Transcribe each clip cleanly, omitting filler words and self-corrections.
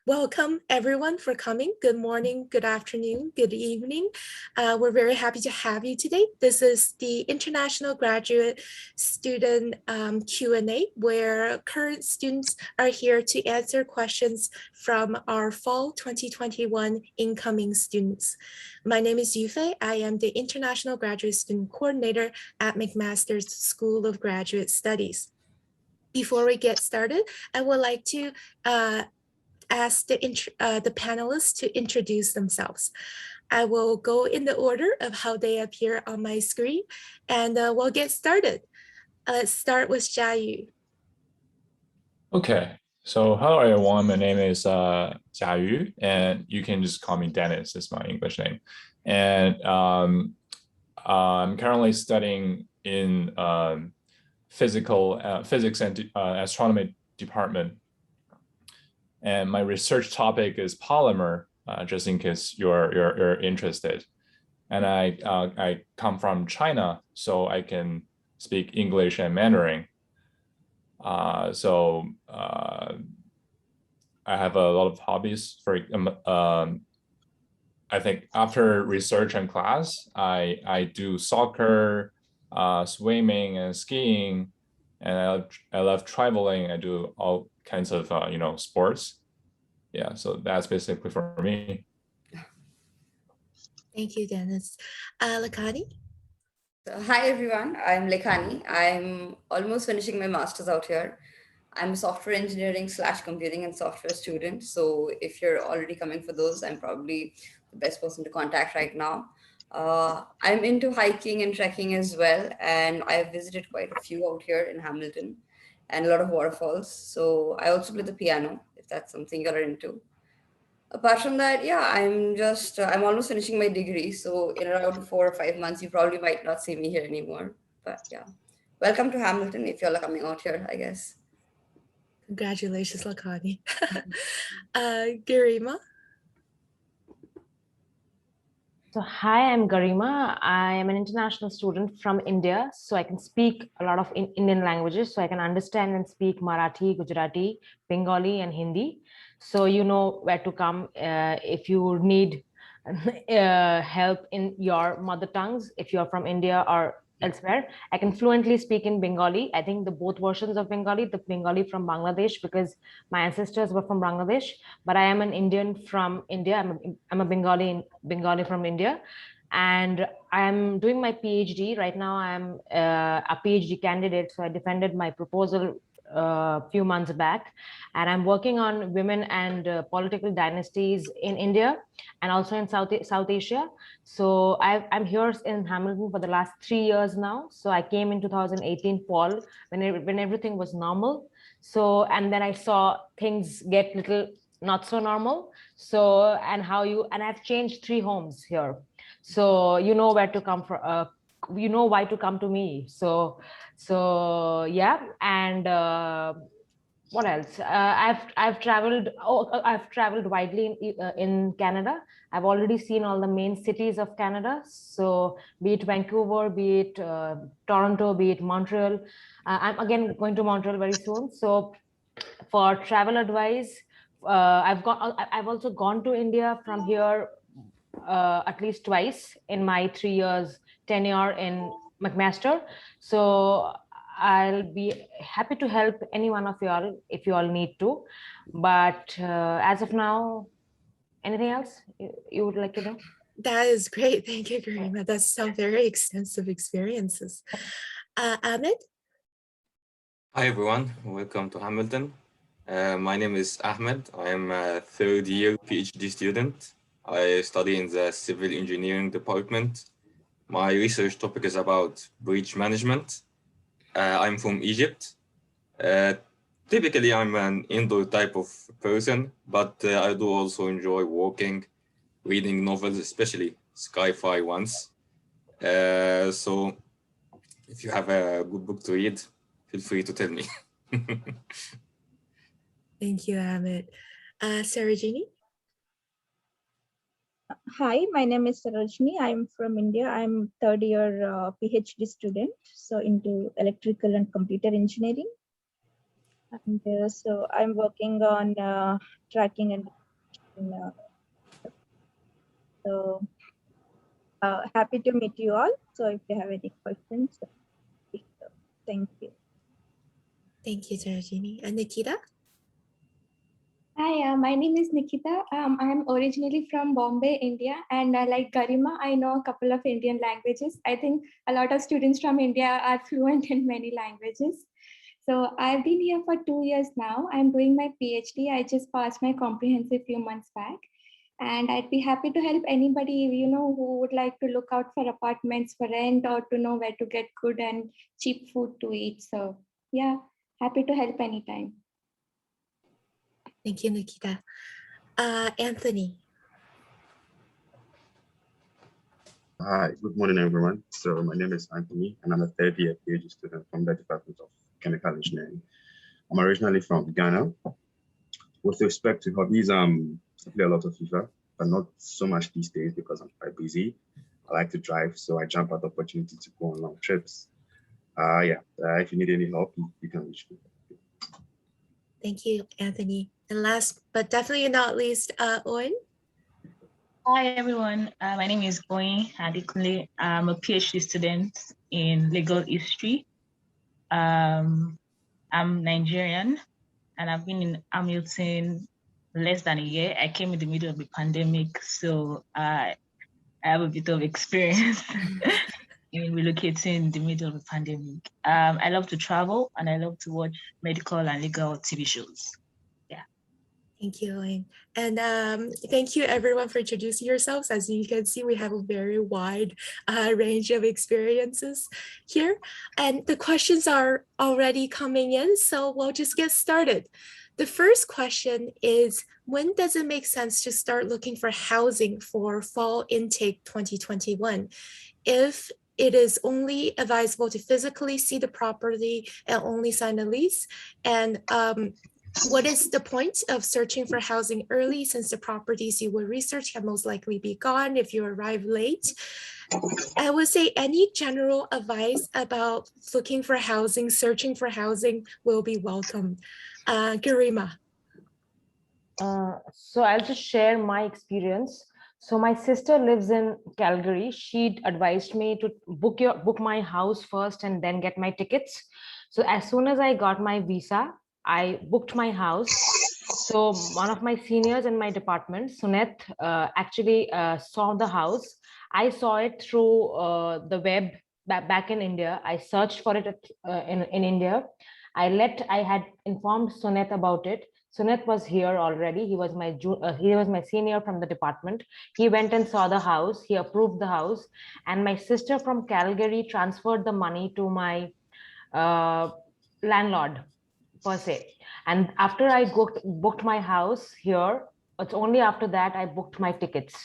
Welcome everyone for coming. Good morning, good afternoon, good evening. We're very happy to have you today. This is the International Graduate Student Q&A, where current students are here to answer questions from our fall 2021 incoming students. My name is Yufei. I am the International Graduate Student Coordinator at McMaster's School of Graduate Studies. Before we get started, I would like to ask the panelists to introduce themselves. I will go in the order of how they appear on my screen, and we'll get started. Let's start with Jiayu. Okay, so hello everyone. My name is Jiayu, and you can just call me Dennis. It's my English name, and I'm currently studying in physics and astronomy department. And my research topic is polymer, just in case you're interested. And I come from China, so I can speak English and Mandarin. I have a lot of hobbies. I think after research and class, I do soccer, swimming and skiing, and I love traveling. I do all kinds of sports. Yeah, so that's basically for me. Thank you, Dennis. Lakani. Hi everyone, I'm Lekhani. I'm almost finishing my master's out here. I'm a software engineering / computing and software student. So if you're already coming for those, I'm probably the best person to contact right now. I'm into hiking and trekking as well, and I've visited quite a few out here in Hamilton and a lot of waterfalls. So I also play the piano, if that's something you're into. Apart from that, yeah, I'm almost finishing my degree. So in around 4 or 5 months, you probably might not see me here anymore. But yeah, welcome to Hamilton if you're coming out here, I guess. Congratulations, Lakani. Garima. So hi, I'm Garima. I am an international student from India, so I can speak a lot of Indian languages. So I can understand and speak Marathi, Gujarati, Bengali, and Hindi. So you know where to come if you need help in your mother tongues, if you're from India or elsewhere. I can fluently speak in Bengali. I think the both versions of Bengali, the Bengali from Bangladesh, because my ancestors were from Bangladesh, but I am an Indian from India. I'm a Bengali from India. And I'm doing my PhD right now. I'm a PhD candidate. So I defended my proposal a few months back, and I'm working on women and political dynasties in India and also in South Asia. So I'm here in Hamilton for the last 3 years now. So I came in 2018 fall when everything was normal. So and then I saw things get little not so normal. So and I've changed 3 homes here. So you know where to come from. You know why to come to me. So yeah, and what else? I've traveled. I've traveled widely in Canada. I've already seen all the main cities of Canada. So be it Vancouver, be it Toronto, be it Montreal. I'm again going to Montreal very soon. So for travel advice, I've also gone to India from here at least twice in my 3 years tenure in McMaster. So I'll be happy to help any one of y'all if you all need to. But as of now, anything else you would like to know? That is great. Thank you, Garima. That's some very extensive experiences. Ahmed? Hi everyone, welcome to Hamilton. My name is Ahmed. I am a third-year PhD student. I study in the civil engineering department. My research topic is about bridge management. I'm from Egypt. Typically, I'm an indoor type of person, but I do also enjoy walking, reading novels, especially sci-fi ones. So if you have a good book to read, feel free to tell me. Thank you, Ahmed. Sarojini? Hi, my name is Sarojini. I'm from India. I'm third year PhD student, so into electrical and computer engineering. And so I'm working on tracking and so happy to meet you all. So if you have any questions, please, thank you. Thank you, Sarojini. And Nikita? Hi, my name is Nikita. I'm originally from Bombay, India, and like Garima, I know a couple of Indian languages. I think a lot of students from India are fluent in many languages. So I've been here for 2 years now. I'm doing my PhD. I just passed my comprehensive few months back. And I'd be happy to help anybody, who would like to look out for apartments for rent or to know where to get good and cheap food to eat. So yeah, happy to help anytime. Thank you, Nikita. Anthony. Hi, good morning, everyone. So my name is Anthony, and I'm a third-year PhD student from the Department of Chemical Engineering. I'm originally from Ghana. With respect to hobbies, I play a lot of FIFA, but not so much these days because I'm quite busy. I like to drive, so I jump at the opportunity to go on long trips. If you need any help, you can reach me. Thank you, Anthony. And last but definitely not least, Owen. Hi, everyone. My name is Oyin Adekunle. I'm a PhD student in legal history. I'm Nigerian, and I've been in Hamilton less than a year. I came in the middle of the pandemic, so I have a bit of experience in relocating in the middle of the pandemic. I love to travel, and I love to watch medical and legal TV shows. Thank you, Elaine. And thank you everyone for introducing yourselves. As you can see, we have a very wide range of experiences here. And the questions are already coming in, so we'll just get started. The first question is, when does it make sense to start looking for housing for fall intake 2021? If it is only advisable to physically see the property and only sign a lease, and what is the point of searching for housing early, since the properties you will research can most likely be gone if you arrive late? I would say any general advice about looking for housing, searching for housing will be welcome. Garima. So I'll just share my experience. So my sister lives in Calgary. She advised me to book my house first and then get my tickets. So as soon as I got my visa, I booked my house. So one of my seniors in my department, Sunet, actually saw the house. I saw it through the web back in India. I searched for it in India. I had informed Sunet about it. Sunet was here already. He was my senior from the department. He went and saw the house. He approved the house, and my sister from Calgary transferred the money to my landlord per se. And after I booked my house here, it's only after that I booked my tickets.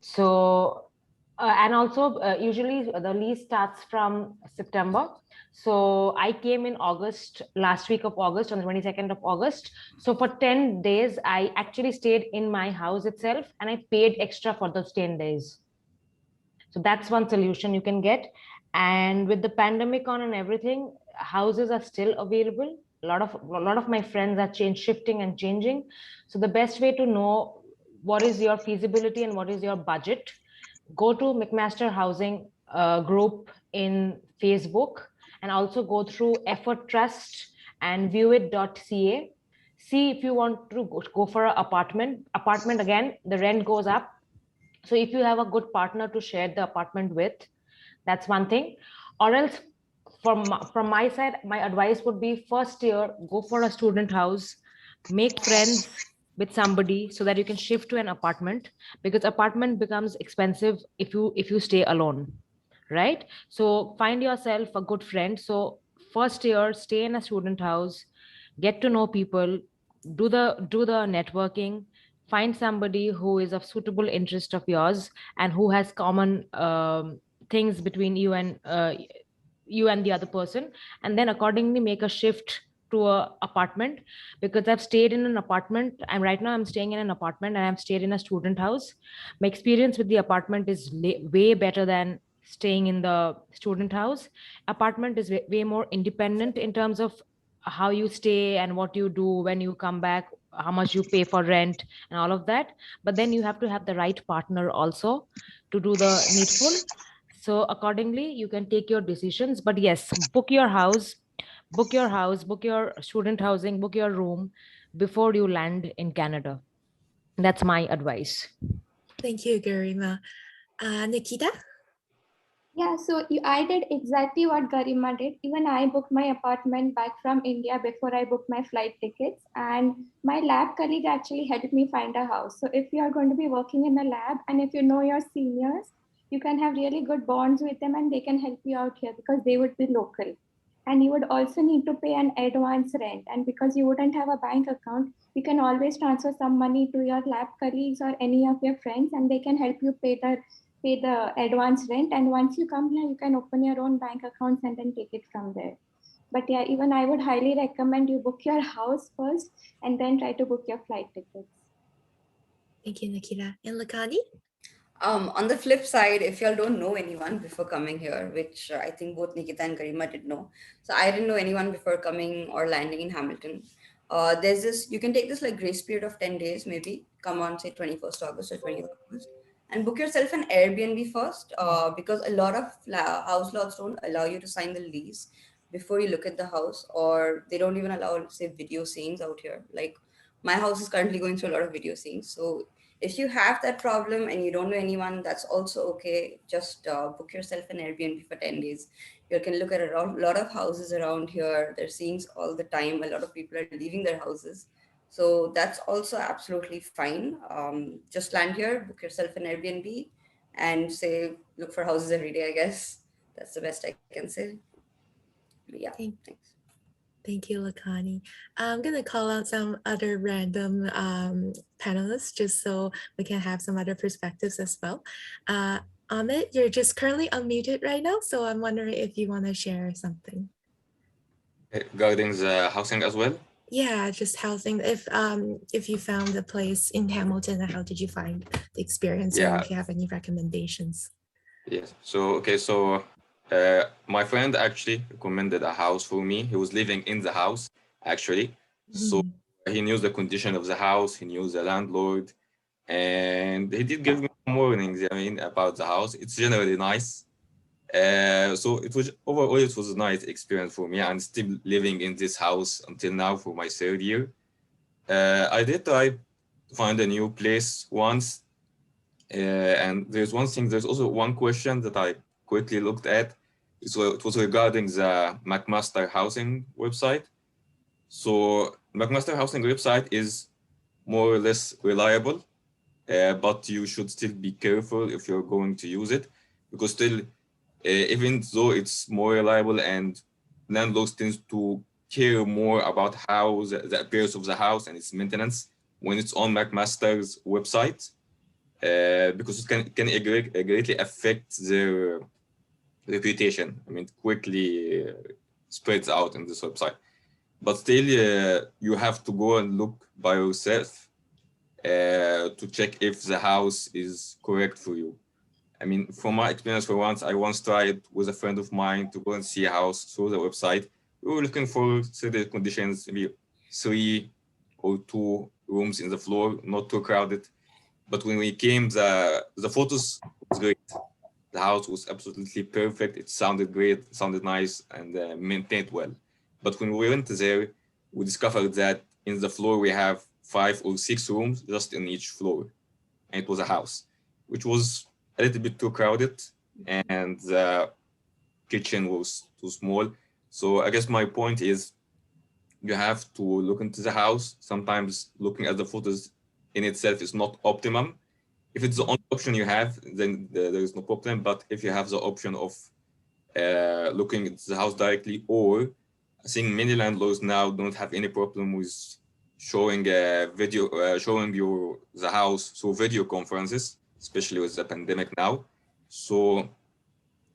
So and also usually the lease starts from September. So I came in August, last week of August, on the 22nd of August. So for 10 days, I actually stayed in my house itself, and I paid extra for those 10 days. So that's one solution you can get. And with the pandemic on and everything, houses are still available. A lot of my friends are shifting and changing. So the best way to know what is your feasibility and what is your budget, go to McMaster Housing group in Facebook, and also go through Effort Trust and viewit.ca. See if you want to go for an apartment. Again, the rent goes up. So if you have a good partner to share the apartment with, that's one thing. Or else from my side, my advice would be, first year, go for a student house, make friends with somebody so that you can shift to an apartment, because apartment becomes expensive if you stay alone, right? So find yourself a good friend. So first year, stay in a student house, get to know people, do the networking, find somebody who is of suitable interest of yours and who has common things between you and the other person, and then accordingly make a shift to a apartment. Because I've stayed in an apartment, I'm staying in an apartment, and I've stayed in a student house. My experience with the apartment is way better than staying in the student house. Apartment is way more independent in terms of how you stay and what you do when you come back, how much you pay for rent and all of that. But then you have to have the right partner also to do the needful. So accordingly, you can take your decisions. But yes, book your house, book your student housing, book your room before you land in Canada. That's my advice. Thank you, Garima. Nikita? Yeah, so I did exactly what Garima did. Even I booked my apartment back from India before I booked my flight tickets. And my lab colleague actually helped me find a house. So if you are going to be working in a lab and if you know your seniors, you can have really good bonds with them and they can help you out here because they would be local. And you would also need to pay an advance rent. And because you wouldn't have a bank account, you can always transfer some money to your lab colleagues or any of your friends and they can help you pay the advance rent. And once you come here, you can open your own bank accounts and then take it from there. But yeah, even I would highly recommend you book your house first and then try to book your flight tickets. Thank you, Nikita. And Lakani? On the flip side, if y'all don't know anyone before coming here, which I think both Nikita and Garima did know, so I didn't know anyone before coming or landing in Hamilton. There's this, you can take this like grace period of 10 days, maybe come on, say 21st August or 20th August, and book yourself an Airbnb first, because a lot of house lots don't allow you to sign the lease before you look at the house, or they don't even allow, say, video scenes out here. Like my house is currently going through a lot of video scenes, so if you have that problem and you don't know anyone, that's also okay. Just book yourself an Airbnb for 10 days. You can look at a lot of houses around here. They're seeing all the time. A lot of people are leaving their houses. So that's also absolutely fine. Just land here, book yourself an Airbnb, and say, look for houses every day, I guess. That's the best I can say. But yeah, thanks. Thank you, Lakani. I'm going to call out some other random panelists just so we can have some other perspectives as well. Amit, you're just currently unmuted right now, so I'm wondering if you want to share something. Regarding the housing as well? Yeah, just housing. If you found a place in Hamilton, how did you find the experience? Yeah. And if you have any recommendations? Yes. So, okay. So my friend actually recommended a house for me. He was living in the house, actually. So he knew the condition of the house. He knew the landlord. And he did give me warnings, I mean, about the house. It's generally nice. So it was overall, it was a nice experience for me. I'm still living in this house until now for my third year. I did try to find a new place once. And there's one thing, there's also one question that I quickly looked at. So it was regarding the McMaster Housing website. So McMaster Housing website is more or less reliable, but you should still be careful if you're going to use it, because still, even though it's more reliable and landlords tend to care more about how the appearance of the house and its maintenance when it's on McMaster's website, because it can greatly affect their reputation. I mean, quickly spreads out in this website. But still, you have to go and look by yourself to check if the house is correct for you. I mean, from my experience, I once tried with a friend of mine to go and see a house through the website. We were looking for certain conditions, maybe 3 or 2 rooms in the floor, not too crowded. But when we came, the photos was great. The house was absolutely perfect. It sounded great, sounded nice, and maintained well. But when we went there, we discovered that in the floor we have 5 or 6 rooms just in each floor. And it was a house, which was a little bit too crowded, and the kitchen was too small. So I guess my point is you have to look into the house. Sometimes looking at the photos in itself is not optimum. If it's the only option you have, then there is no problem. But if you have the option of looking at the house directly, or I think many landlords now don't have any problem with showing a video, showing you the house through video conferences, especially with the pandemic now. So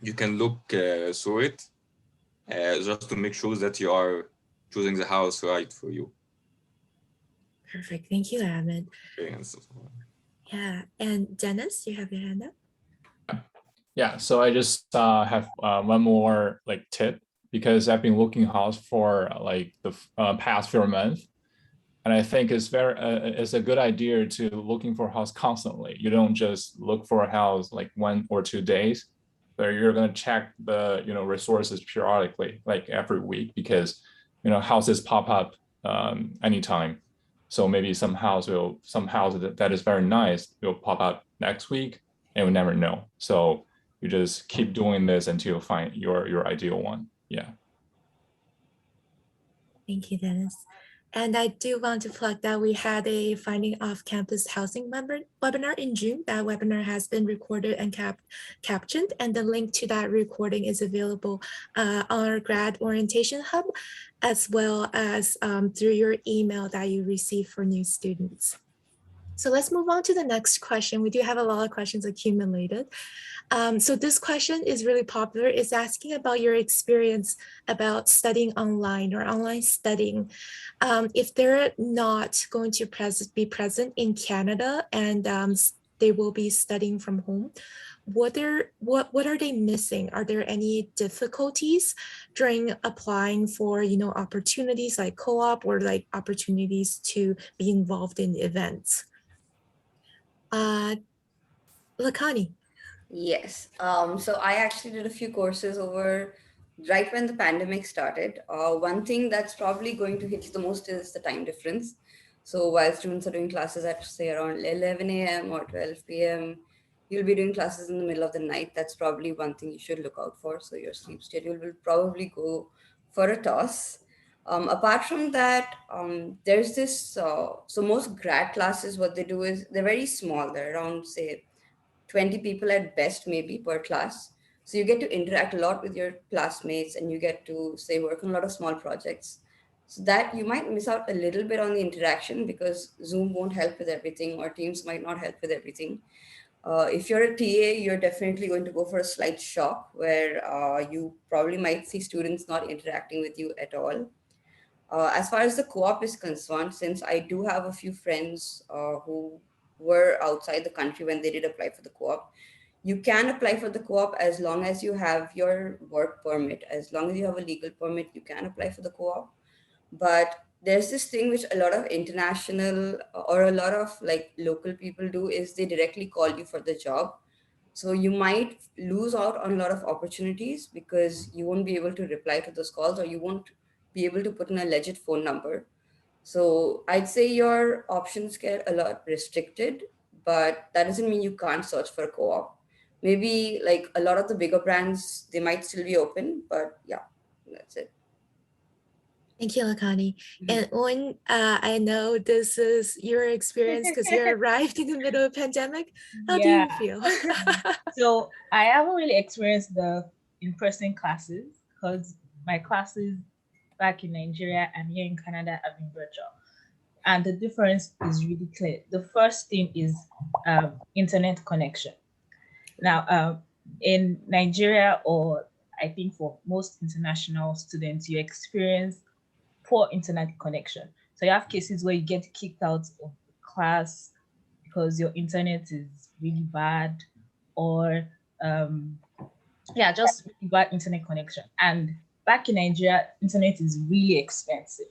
you can look through it just to make sure that you are choosing the house right for you. Perfect. Thank you, Ahmed. Yes. Yeah. And Dennis, you have your hand up? Yeah, so I just have one more like tip because I've been looking house for like the past few months. And I think it's a good idea to looking for a house constantly. You don't just look for a house like 1 or 2 days, but you're going to check the resources periodically, like every week, because houses pop up anytime. So maybe some house that is very nice will pop up next week, and we never know. So you just keep doing this until you find your ideal one. Yeah. Thank you, Dennis. And I do want to plug that we had a Finding Off-Campus Housing webinar in June. That webinar has been recorded and captioned, and the link to that recording is available on our Grad Orientation Hub, as well as through your email that you receive for new students. So let's move on to the next question. We do have a lot of questions accumulated. So this question is really popular. It's asking about your experience about studying online or online studying. If they're not going to be present in Canada and they will be studying from home, what are they missing? Are there any difficulties during applying for opportunities like co-op or like opportunities to be involved in events? Lakani. Yes. So I actually did a few courses over right when the pandemic started. One thing that's probably going to hit you the most is the time difference. So while students are doing classes at say around 11 a.m. or 12 p.m., you'll be doing classes in the middle of the night. That's probably one thing you should look out for. So your sleep schedule will probably go for a toss. Apart from that, there's this, so most grad classes, what they do is they're very small. They're around, say, 20 people at best, maybe per class. So you get to interact a lot with your classmates and you get to, say, work on a lot of small projects. So that you might miss out a little bit on the interaction because Zoom won't help with everything or Teams might not help with everything. If you're a TA, you're definitely going to go for a slight shock where you probably might see students not interacting with you at all. As far as the co-op is concerned, since I do have a few friends who were outside the country when they did apply for the co-op, you can apply for the co-op as long as you have your work permit. As long as you have a legal permit, you can apply for the co-op. But there's this thing which a lot of international or a lot of like local people do is they directly call you for the job. So you might lose out on a lot of opportunities because you won't be able to reply to those calls or you won't be able to put in a legit phone number. So I'd say your options get a lot restricted, but that doesn't mean you can't search for a co-op. Maybe like a lot of the bigger brands, they might still be open, but yeah, that's it. Thank you, Lakani. And Owen, I know this is your experience because you arrived in the middle of pandemic. How do you feel? So I haven't really experienced the in-person classes because my classes back in Nigeria and here in Canada have been virtual. And the difference is really clear. The first thing is internet connection. Now, in Nigeria, or I think for most international students, you experience poor internet connection. So you have cases where you get kicked out of the class because your internet is really bad, or just really bad internet connection. And back in Nigeria, internet is really expensive.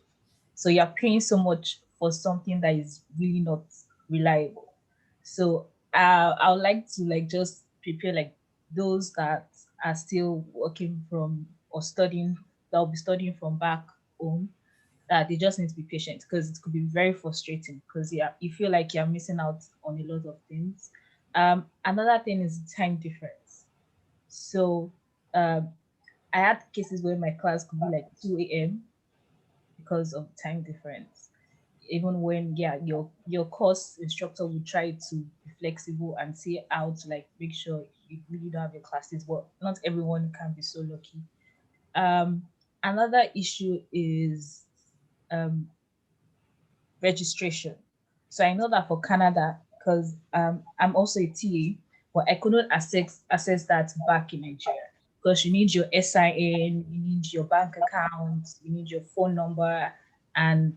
So you're paying so much for something that is really not reliable. So I would like to just prepare like those that are still working from or studying, that will be studying from back home, that they just need to be patient because it could be very frustrating because you feel like you're missing out on a lot of things. Another thing is time difference. So I had cases where my class could be like 2 a.m. because of time difference. Even when your course instructor will try to be flexible and see how to like make sure you really don't have your classes, but not everyone can be so lucky. Another issue is registration. So I know that for Canada, because I'm also a TA, but I couldn't access that back in Nigeria because you need your SIN, you need your bank account, you need your phone number, and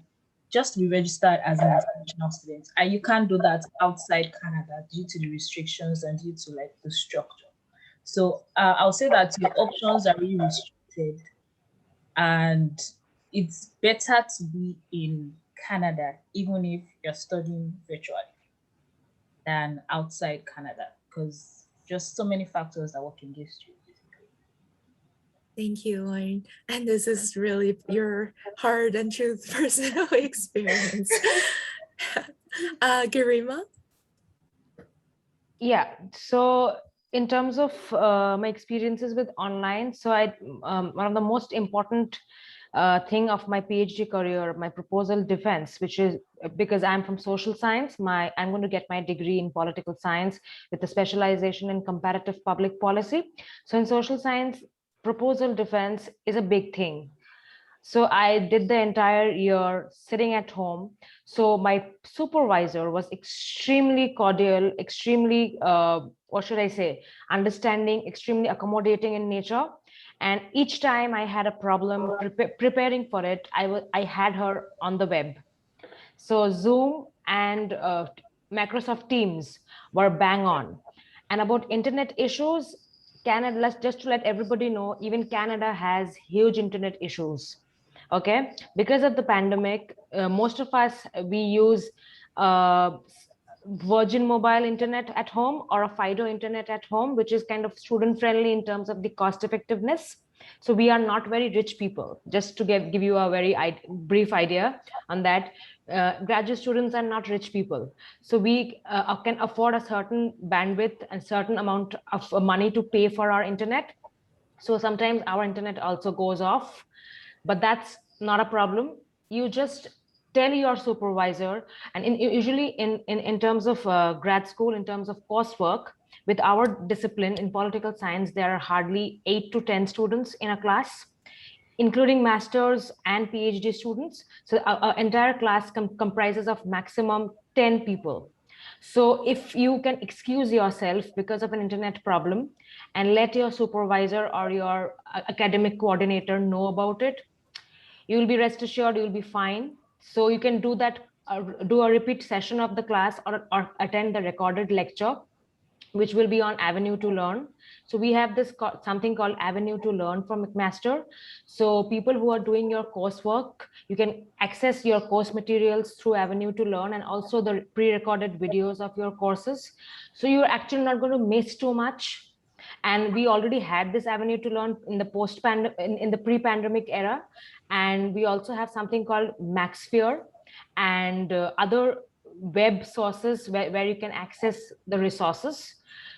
just to be registered as an international student. And you can't do that outside Canada due to the restrictions and due to like the structure. So I'll say that your options are really restricted And it's better to be in Canada, even if you're studying virtually, than outside Canada, because just so many factors that work against you. Thank you, Lauren. And this is really your hard and truth personal experience. Garima? Yeah, so in terms of my experiences with online, so one of the most important thing of my PhD career, my proposal defense, which is because I'm from social science, I'm going to get my degree in political science with a specialization in comparative public policy. So in social science, proposal defense is a big thing. So I did the entire year sitting at home. So my supervisor was extremely cordial, extremely, what should I say, understanding, extremely accommodating in nature. And each time I had a problem preparing for it, I had her on the web. So Zoom and Microsoft Teams were bang on. And about internet issues, Canada, just to let everybody know, even Canada has huge internet issues. Okay, because of the pandemic, most of us, we use uh, Virgin Mobile internet at home or a Fido internet at home, which is kind of student friendly in terms of the cost effectiveness. So we are not very rich people. Just to give you a very brief idea on that, graduate students are not rich people. So we can afford a certain bandwidth and certain amount of money to pay for our internet. So sometimes our internet also goes off, but that's not a problem. You just tell your supervisor, and usually in terms of grad school, in terms of coursework, with our discipline in political science, there are hardly 8 to 10 students in a class, including masters and PhD students. So our entire class comprises of maximum 10 people. So if you can excuse yourself because of an internet problem and let your supervisor or your academic coordinator know about it, you will be rest assured you'll be fine. So you can do that, do a repeat session of the class, or attend the recorded lecture, which will be on Avenue to Learn. So we have this something called Avenue to Learn from McMaster. So people who are doing your coursework, you can access your course materials through Avenue to Learn, and also the pre-recorded videos of your courses. So you're actually not going to miss too much. And we already had this Avenue to Learn in the in the pre-pandemic era. And we also have something called MaxSphere and other web sources where you can access the resources.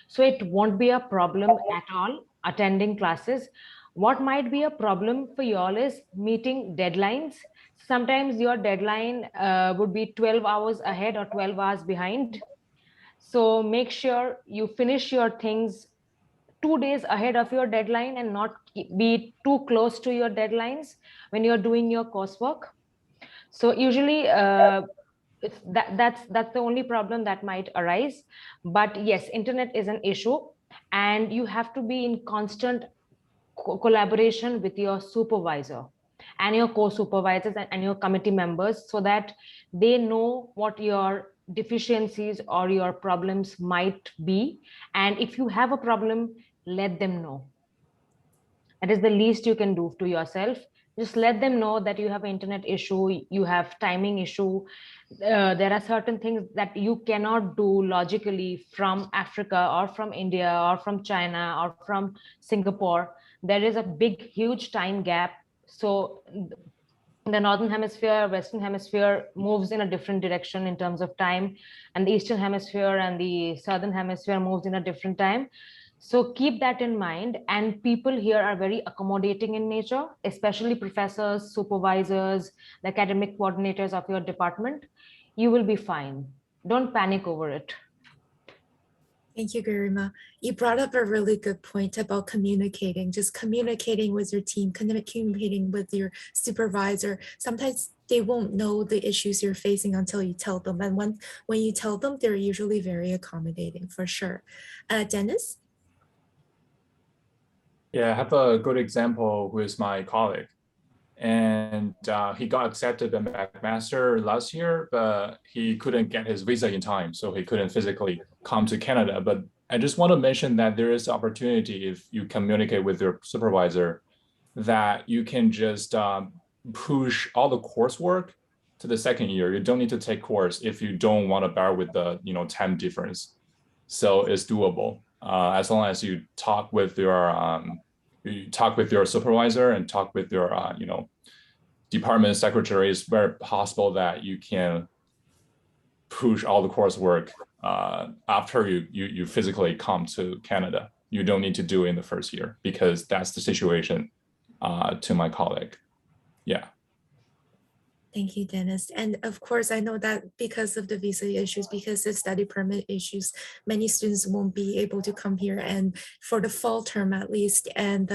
So it won't be a problem at all attending classes. What might be a problem for you all is meeting deadlines. Sometimes your deadline would be 12 hours ahead or 12 hours behind. So make sure you finish your things 2 days ahead of your deadline and not be too close to your deadlines when you're doing your coursework. So usually that's the only problem that might arise. But yes, internet is an issue, and you have to be in constant collaboration with your supervisor and your co-supervisors and your committee members, so that they know what your deficiencies or your problems might be. And if you have a problem, let them know. That is the least you can do to yourself. Just let them know that you have an internet issue, you have timing issue. There are certain things that you cannot do logically from Africa or from India or from China or from Singapore. There is a big, huge time gap. So the northern hemisphere, western hemisphere moves in a different direction in terms of time, and the eastern hemisphere and the southern hemisphere moves in a different time. So keep that in mind. And people here are very accommodating in nature, especially professors, supervisors, the academic coordinators of your department. You will be fine. Don't panic over it. Thank you, Garima. You brought up a really good point about communicating, just communicating with your team, communicating with your supervisor. Sometimes they won't know the issues you're facing until you tell them. And when you tell them, they're usually very accommodating, for sure. Dennis? Yeah, I have a good example with my colleague. And he got accepted in McMaster last year, but he couldn't get his visa in time, so he couldn't physically come to Canada. But I just want to mention that there is opportunity if you communicate with your supervisor that you can just push all the coursework to the second year. You don't need to take course if you don't want to bear with the time difference. So it's doable as long as you talk with your supervisor and talk with your department secretary. It's very possible that you can push all the coursework after you physically come to Canada. You don't need to do it in the first year because that's the situation to my colleague. Yeah. Thank you, Dennis. And of course, I know that because of the visa issues, because of study permit issues, many students won't be able to come here, and for the fall term at least, and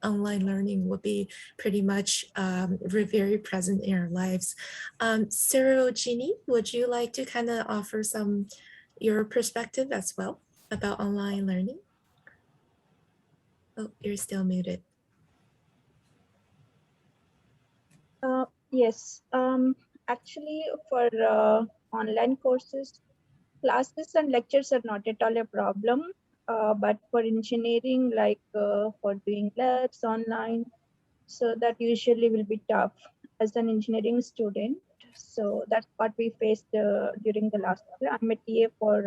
online learning will be pretty much very present in our lives. Sarojini, would you like to kind of offer your perspective as well about online learning? Oh, you're still muted. Yes, actually for online courses, classes and lectures are not at all a problem. But for engineering, like for doing labs online, so that usually will be tough as an engineering student. So that's what we faced during the last year. I'm a TA for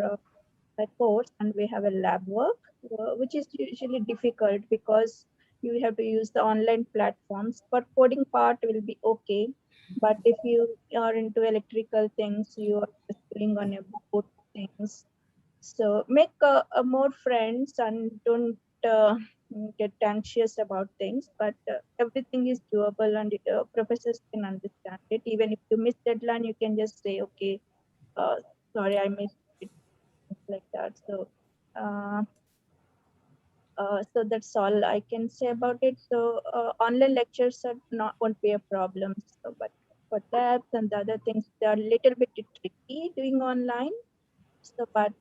a course, and we have a lab work, which is usually difficult because you have to use the online platforms. But coding part will be okay. But if you are into electrical things, you are just doing on a board things. So make more friends and don't get anxious about things. But everything is doable, and professors can understand it. Even if you miss deadline, you can just say, okay, sorry, I missed it, like that. So so that's all I can say about it. So online lectures won't be a problem. So, but for labs and the other things, they are a little bit tricky doing online. So, but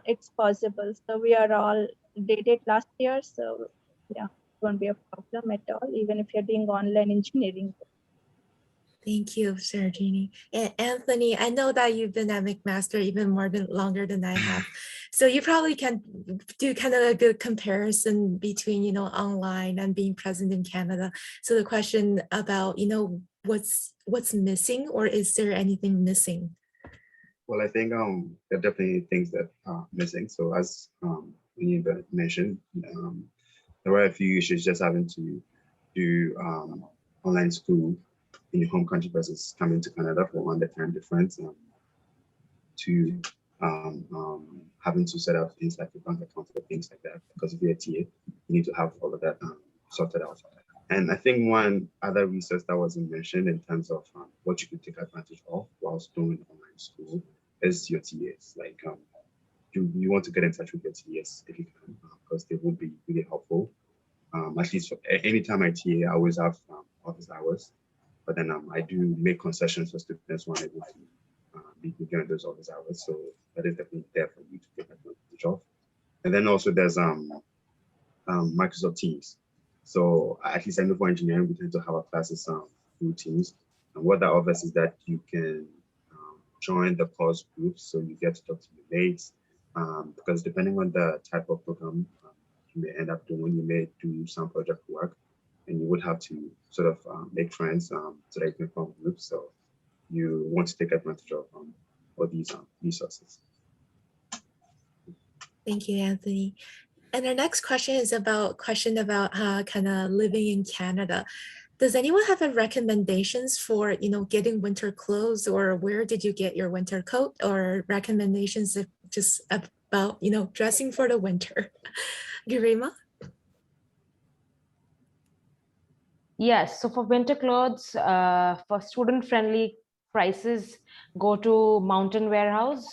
it's possible. So we are all did it last year. So yeah, it won't be a problem at all, even if you're doing online engineering. Thank you, Sarojini. And Anthony, I know that you've been at McMaster even longer than I have. So you probably can do kind of a good comparison between, online and being present in Canada. So the question about, what's missing, or is there anything missing? Well, I think there are definitely things that are missing. So as we mentioned, there were a few issues just having to do online school in your home country versus coming to Canada for one, the time difference, to having to set up things like your bank account or things like that. Because if you're a TA, you need to have all of that sorted out. And I think one other resource that wasn't mentioned in terms of what you could take advantage of whilst doing online school is your TAs. Like you want to get in touch with your TAs if you can, because they will be really helpful. At least for anytime I TA, I always have office hours, but then I do make concessions for students who are able to be during those office hours. So that is definitely there for you to take advantage of. And then also there's Microsoft Teams. So at least I know for engineering, we tend to have our classes through Teams. And what that offers is that you can join the course groups, so you get to talk to your mates. Because depending on the type of program you may end up doing, you may do some project work, and you would have to sort of make friends so that you can form groups. So you want to take advantage of all these resources. Thank you, Anthony. And our next question is about kind of living in Canada. Does anyone have a recommendations for, getting winter clothes, or where did you get your winter coat, or recommendations just about, dressing for the winter? Garima? Yes, so for winter clothes, for student-friendly prices, go to Mountain Warehouse.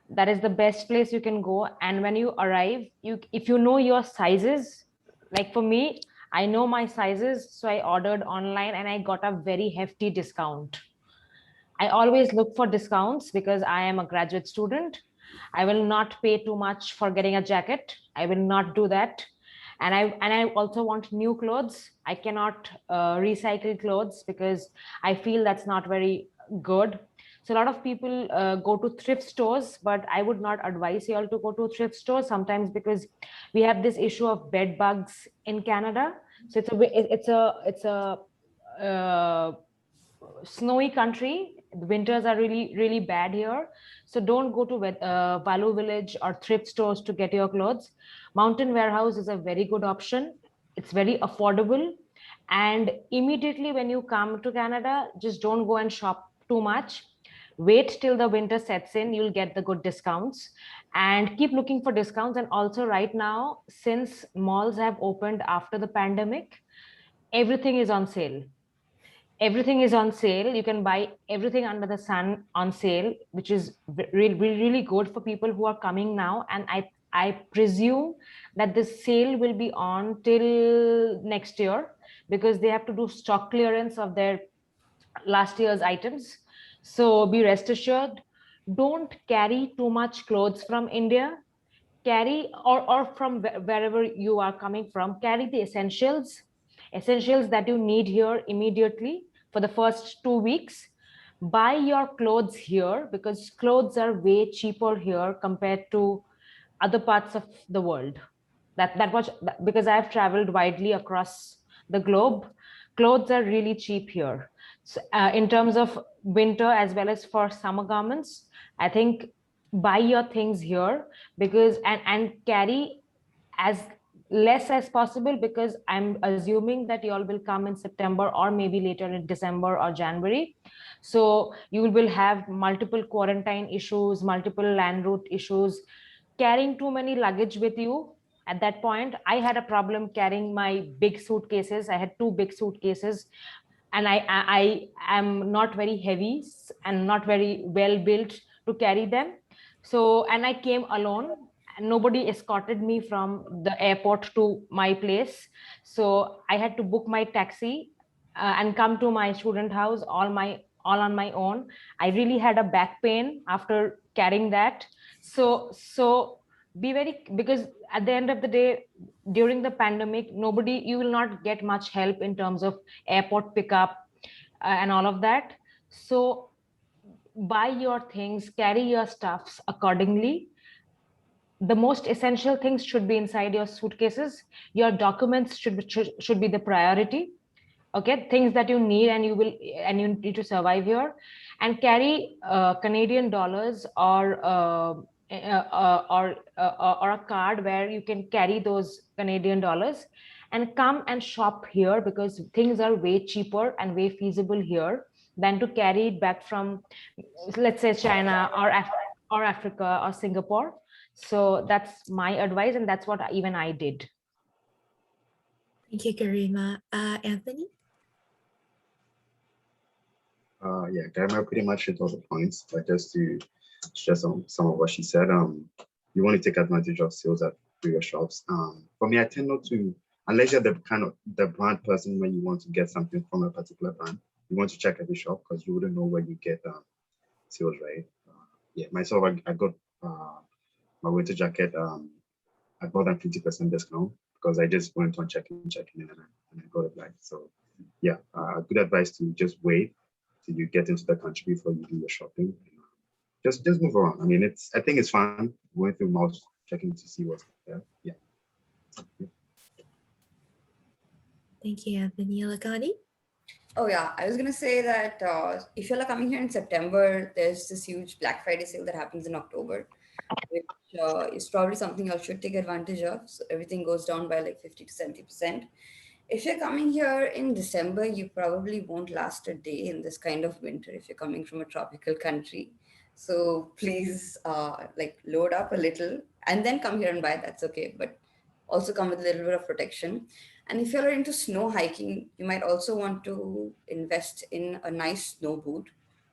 That is the best place you can go. And when you arrive, if you know your sizes, like for me, I know my sizes, so I ordered online and I got a very hefty discount. I always look for discounts because I am a graduate student. I will not pay too much for getting a jacket. I will not do that. And I also want new clothes. I cannot recycle clothes because I feel that's not very good. So a lot of people go to thrift stores, but I would not advise you all to go to thrift stores sometimes, because we have this issue of bed bugs in Canada. So it's a snowy country. The winters are really bad here. So don't go to Valu Village or thrift stores to get your clothes. Mountain Warehouse is a very good option. It's very affordable. And immediately when you come to Canada, just don't go and shop too much. Wait till the winter sets in, you'll get the good discounts, and keep looking for discounts. And also right now, since malls have opened after the pandemic, everything is on sale. Everything is on sale. You can buy everything under the sun on sale, which is really good for people who are coming now. And I presume that this sale will be on till next year, because they have to do stock clearance of their last year's items. So be rest assured, don't carry too much clothes from India. Carry, or from wherever you are coming from, carry the essentials that you need here immediately for the first 2 weeks. Buy your clothes here, because clothes are way cheaper here compared to other parts of the world. That was because I've traveled widely across the globe. Clothes are really cheap here. So, in terms of winter as well as for summer garments, I think buy your things here, because and carry as less as possible, because I'm assuming that you all will come in September or maybe later in December or January. So you will have multiple quarantine issues, multiple land route issues. Carrying too many luggage with you, at that point I had a problem carrying my big suitcases. I had two big suitcases, and I am not very heavy and not very well built to carry them. So, and I came alone, and nobody escorted me from the airport to my place. So I had to book my taxi and come to my student house all on my own. I really had a back pain after carrying that. So be very, because at the end of the day, during the pandemic, you will not get much help in terms of airport pickup and all of that. So buy your things, carry your stuffs accordingly. The most essential things should be inside your suitcases. Your documents should be the priority. Okay, things that you need and you need to survive here. And carry Canadian dollars or a card where you can carry those Canadian dollars, and come and shop here, because things are way cheaper and way feasible here than to carry it back from, let's say, China or Africa or Singapore. So that's my advice, and that's what even I did. Thank you, Garima. Anthony? Yeah, Garima pretty much hit all the points, but just to stress on some of what she said, you want to take advantage of sales at bigger shops. For me, I tend not to, unless you're the brand person when you want to get something from a particular brand, you want to check every shop, because you wouldn't know where you get sales, right? Yeah, myself, I got my winter jacket at more than 50% discount, because I just went on checking in, and I got it right. So yeah, good advice to just wait till you get into the country before you do your shopping. Just move around. I mean, I think it's fun going through malls, checking to see what's there. Yeah. Thank you, Anthony. Lagani? Oh yeah, I was gonna say that if you're coming here in September, there's this huge Black Friday sale that happens in October, which is probably something you should take advantage of. So everything goes down by like 50 to 70%. If you're coming here in December, you probably won't last a day in this kind of winter if you're coming from a tropical country. So please load up a little and then come here and buy. That's okay. But also come with a little bit of protection. And if you're into snow hiking, you might also want to invest in a nice snow boot,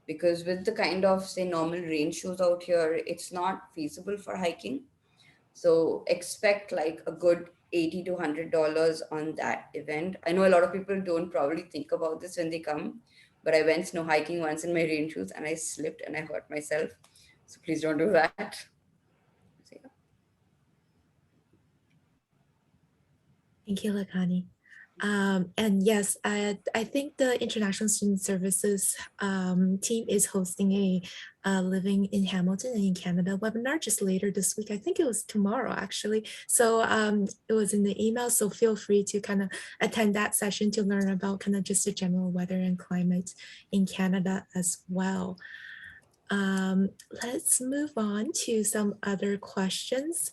because with the kind of, say, normal rain shoes out here, it's not feasible for hiking. So expect like a good $80 to $100 on that event. I know a lot of people don't probably think about this when they come, but I went snow hiking once in my rain shoes and I slipped and I hurt myself. So please don't do that. So, yeah. Thank you, Lagani. And yes, I think the International Student Services team is hosting a Living in Hamilton and in Canada webinar just later this week. I think it was tomorrow actually. So it was in the email, so feel free to kind of attend that session to learn about kind of just the general weather and climate in Canada as well. Let's move on to some other questions.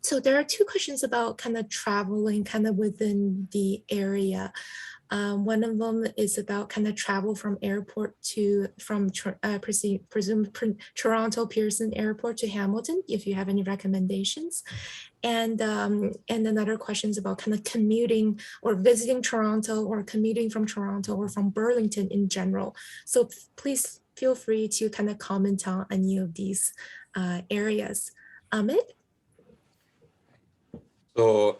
So there are two questions about kind of traveling kind of within the area. One of them is about kind of travel from Toronto Pearson Airport to Hamilton, if you have any recommendations. And another question is about kind of commuting or visiting Toronto or commuting from Toronto or from Burlington in general. So please feel free to kind of comment on any of these areas. Amit? So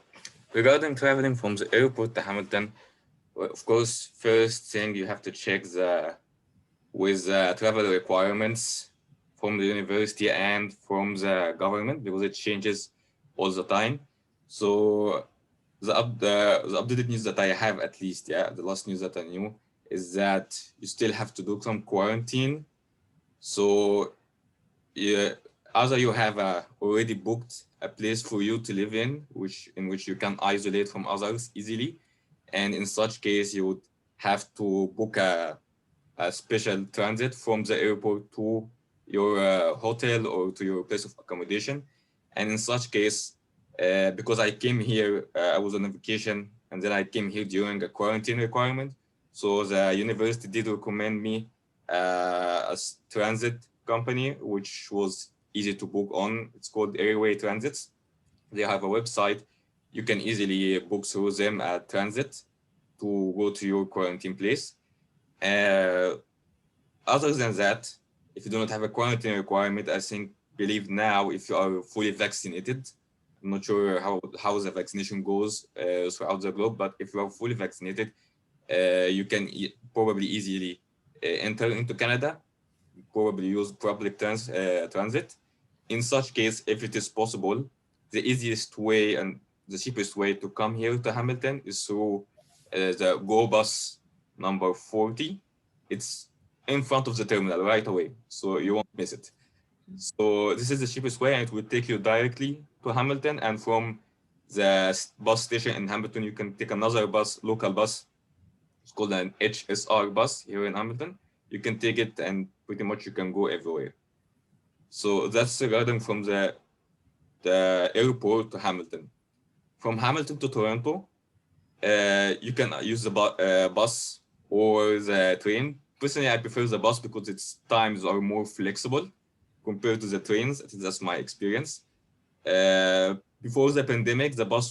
regarding traveling from the airport to Hamilton, well, of course, first thing you have to check with travel requirements from the university and from the government, because it changes all the time. So the updated news that I have, at least, the last news that I knew, is that you still have to do some quarantine. So either you have already booked a place for you to live in which you can isolate from others easily, and in such case you would have to book a special transit from the airport to your hotel or to your place of accommodation. And in such case, because I came here, I was on a vacation, and then I came here during a quarantine requirement, so the university did recommend me a transit company which was easy to book on. It's called Airway Transits. They have a website. You can easily book through them a transit to go to your quarantine place. Other than that, if you do not have a quarantine requirement, I believe now, if you are fully vaccinated, I'm not sure how the vaccination goes throughout the globe, but if you are fully vaccinated, you can probably easily enter into Canada, probably use public transit. In such case, if it is possible, the easiest way and the cheapest way to come here to Hamilton is through the Go bus number 40. It's in front of the terminal right away, so you won't miss it. So this is the cheapest way, and it will take you directly to Hamilton. And from the bus station in Hamilton, you can take another bus, local bus. It's called an HSR bus here in Hamilton. You can take it, and pretty much you can go everywhere. So that's regarding from the airport to Hamilton. From Hamilton to Toronto, you can use the bus or the train. Personally, I prefer the bus because its times are more flexible compared to the trains. That's my experience. Before the pandemic, the bus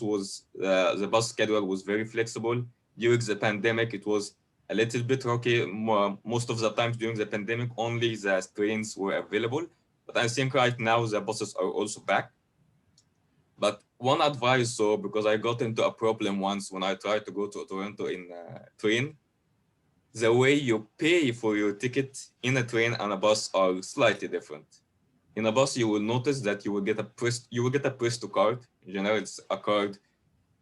schedule was very flexible. During the pandemic, it was a little bit rocky. Most of the times during the pandemic, only the trains were available. But I think right now the buses are also back. But one advice, so because I got into a problem once when I tried to go to Toronto in a train, the way you pay for your ticket in a train and a bus are slightly different. In a bus, you will notice that you will get a Presto card. In general, it's a card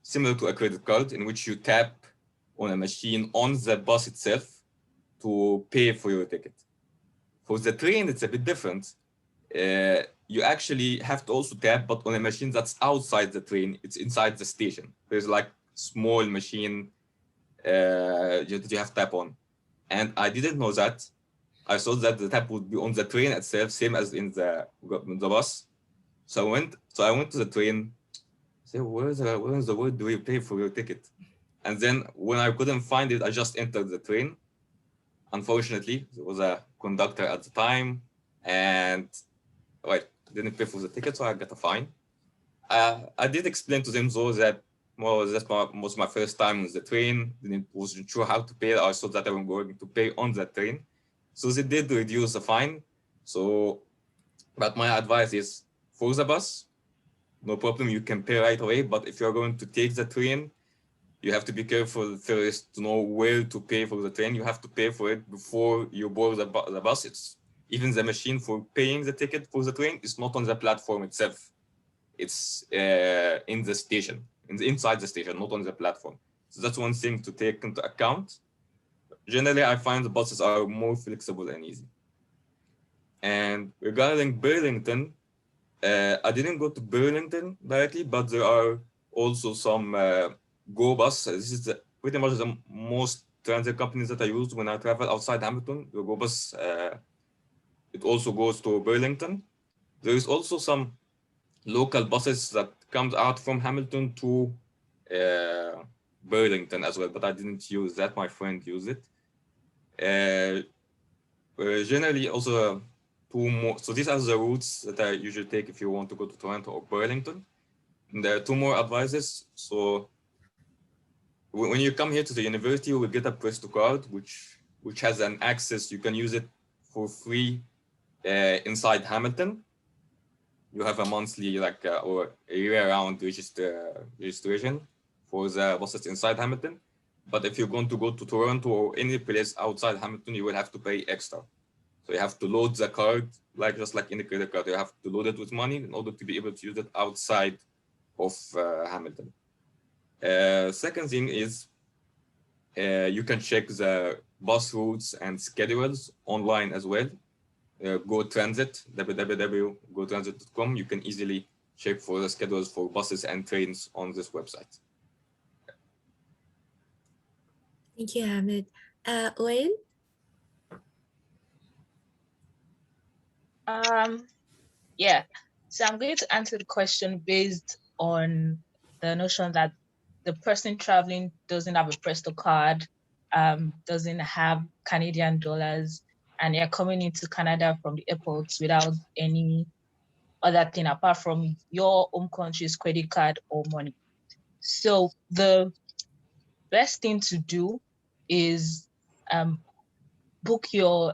similar to a credit card in which you tap on a machine on the bus itself to pay for your ticket. For the train, it's a bit different. You actually have to also tap, but on a machine that's outside the train. It's inside the station. There's like small machine that you have to tap on. And I didn't know that. I thought that the tap would be on the train itself, same as in the bus. So I went to the train. Say, where is the word do you pay for your ticket? And then when I couldn't find it, I just entered the train. Unfortunately, there was a conductor at the time, and didn't pay for the ticket, so I got a fine. I did explain to them though that was my first time on the train. Wasn't sure how to pay. I thought that I was going to pay on the train. So they did reduce the fine. So, but my advice is for the bus, no problem, you can pay right away. But if you're going to take the train, you have to be careful first to know where to pay for the train. You have to pay for it before you board the bus. Even the machine for paying the ticket for the train is not on the platform itself. it's in the station, inside the station, not on the platform. So that's one thing to take into account. Generally, I find the buses are more flexible and easy. And regarding Burlington, I didn't go to Burlington directly, but there are also some Go Bus. This is pretty much the most transit companies that I use when I travel outside Hamilton. The Go Bus, it also goes to Burlington. There is also some local buses that comes out from Hamilton to Burlington as well, but I didn't use that. My friend used it. Generally, also two more. So these are the routes that I usually take if you want to go to Toronto or Burlington. And there are two more advices. So when you come here to the university, you will get a Presto card, which has an access. You can use it for free inside Hamilton. You have a monthly or a year-round registration for the buses inside Hamilton. But if you're going to go to Toronto or any place outside Hamilton, you will have to pay extra. So you have to load the card, just like in the credit card, you have to load it with money in order to be able to use it outside of Hamilton. Second thing is you can check the bus routes and schedules online as well. Go Transit, www.gotransit.com. You can easily check for the schedules for buses and trains on this website. Thank you, Hamid. Owen? Yeah, so I'm going to answer the question based on the notion that the person traveling doesn't have a Presto card, doesn't have Canadian dollars, and you're coming into Canada from the airports without any other thing apart from your home country's credit card or money. So the best thing to do is book your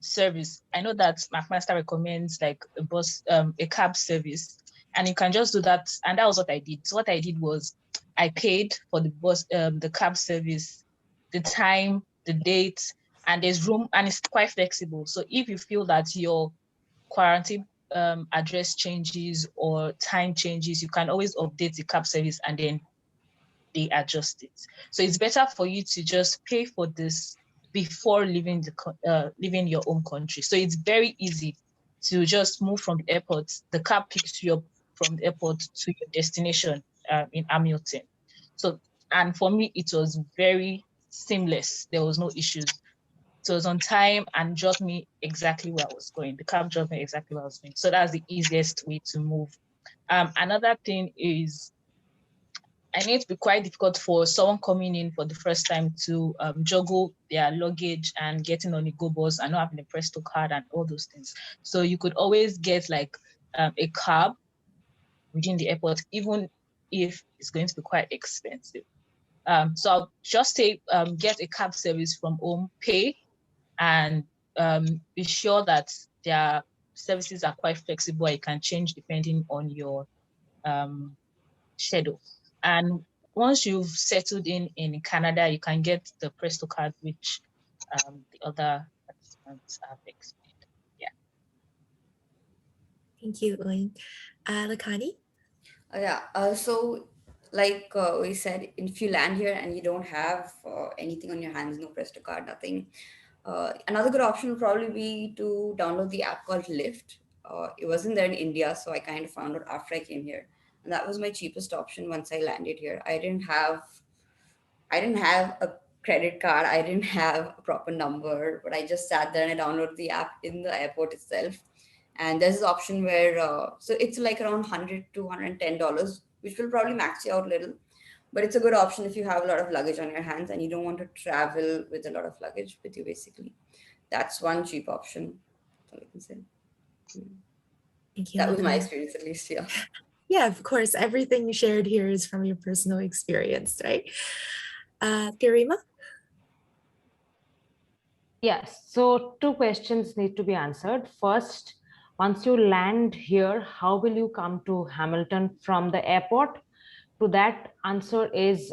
service. I know that McMaster recommends like a bus, a cab service, and you can just do that. And that was what I did. So what I did was I paid for the bus, the cab service, the time, the date, and there's room, and it's quite flexible. So if you feel that your quarantine address changes or time changes, you can always update the cab service and then they adjust it. So it's better for you to just pay for this before leaving leaving your home country. So it's very easy to just move from the airport. The cab picks you up from the airport to your destination in Hamilton. So, and for me, it was very seamless. There was no issues. So it was on time and dropped me exactly where I was going. The cab dropped me exactly where I was going. So that's the easiest way to move. Another thing is, I know it be quite difficult for someone coming in for the first time to juggle their luggage and getting on the Go bus and not having a Presto card and all those things. So you could always get like a cab within the airport, even if it's going to be quite expensive. So I'll just say get a cab service from home, pay, and be sure that their services are quite flexible. You can change depending on your schedule. And once you've settled in Canada, you can get the Presto card, which the other participants have explained. Yeah. Thank you, Owen. Lakani? So like we said, if you land here and you don't have anything on your hands, no Presto card, nothing, another good option would probably be to download the app called Lyft. It wasn't there in India, so I kind of found it after I came here, and that was my cheapest option once I landed here. I didn't have a credit card. I didn't have a proper number, but I just sat there and I downloaded the app in the airport itself. And there's this option where, so it's like around $100 to $110, which will probably max you out a little. But it's a good option if you have a lot of luggage on your hands and you don't want to travel with a lot of luggage with you, basically. That's one cheap option. That's all I can say. Thank you. That was my Lakani. experience, at least, yeah. Yeah, of course. Everything you shared here is from your personal experience, right? Garima? Yes, so two questions need to be answered. First, once you land here, how will you come to Hamilton from the airport? To that answer is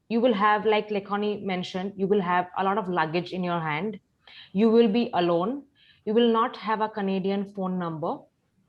you will have, like Lekani mentioned, you will have a lot of luggage in your hand. You will be alone. You will not have a Canadian phone number.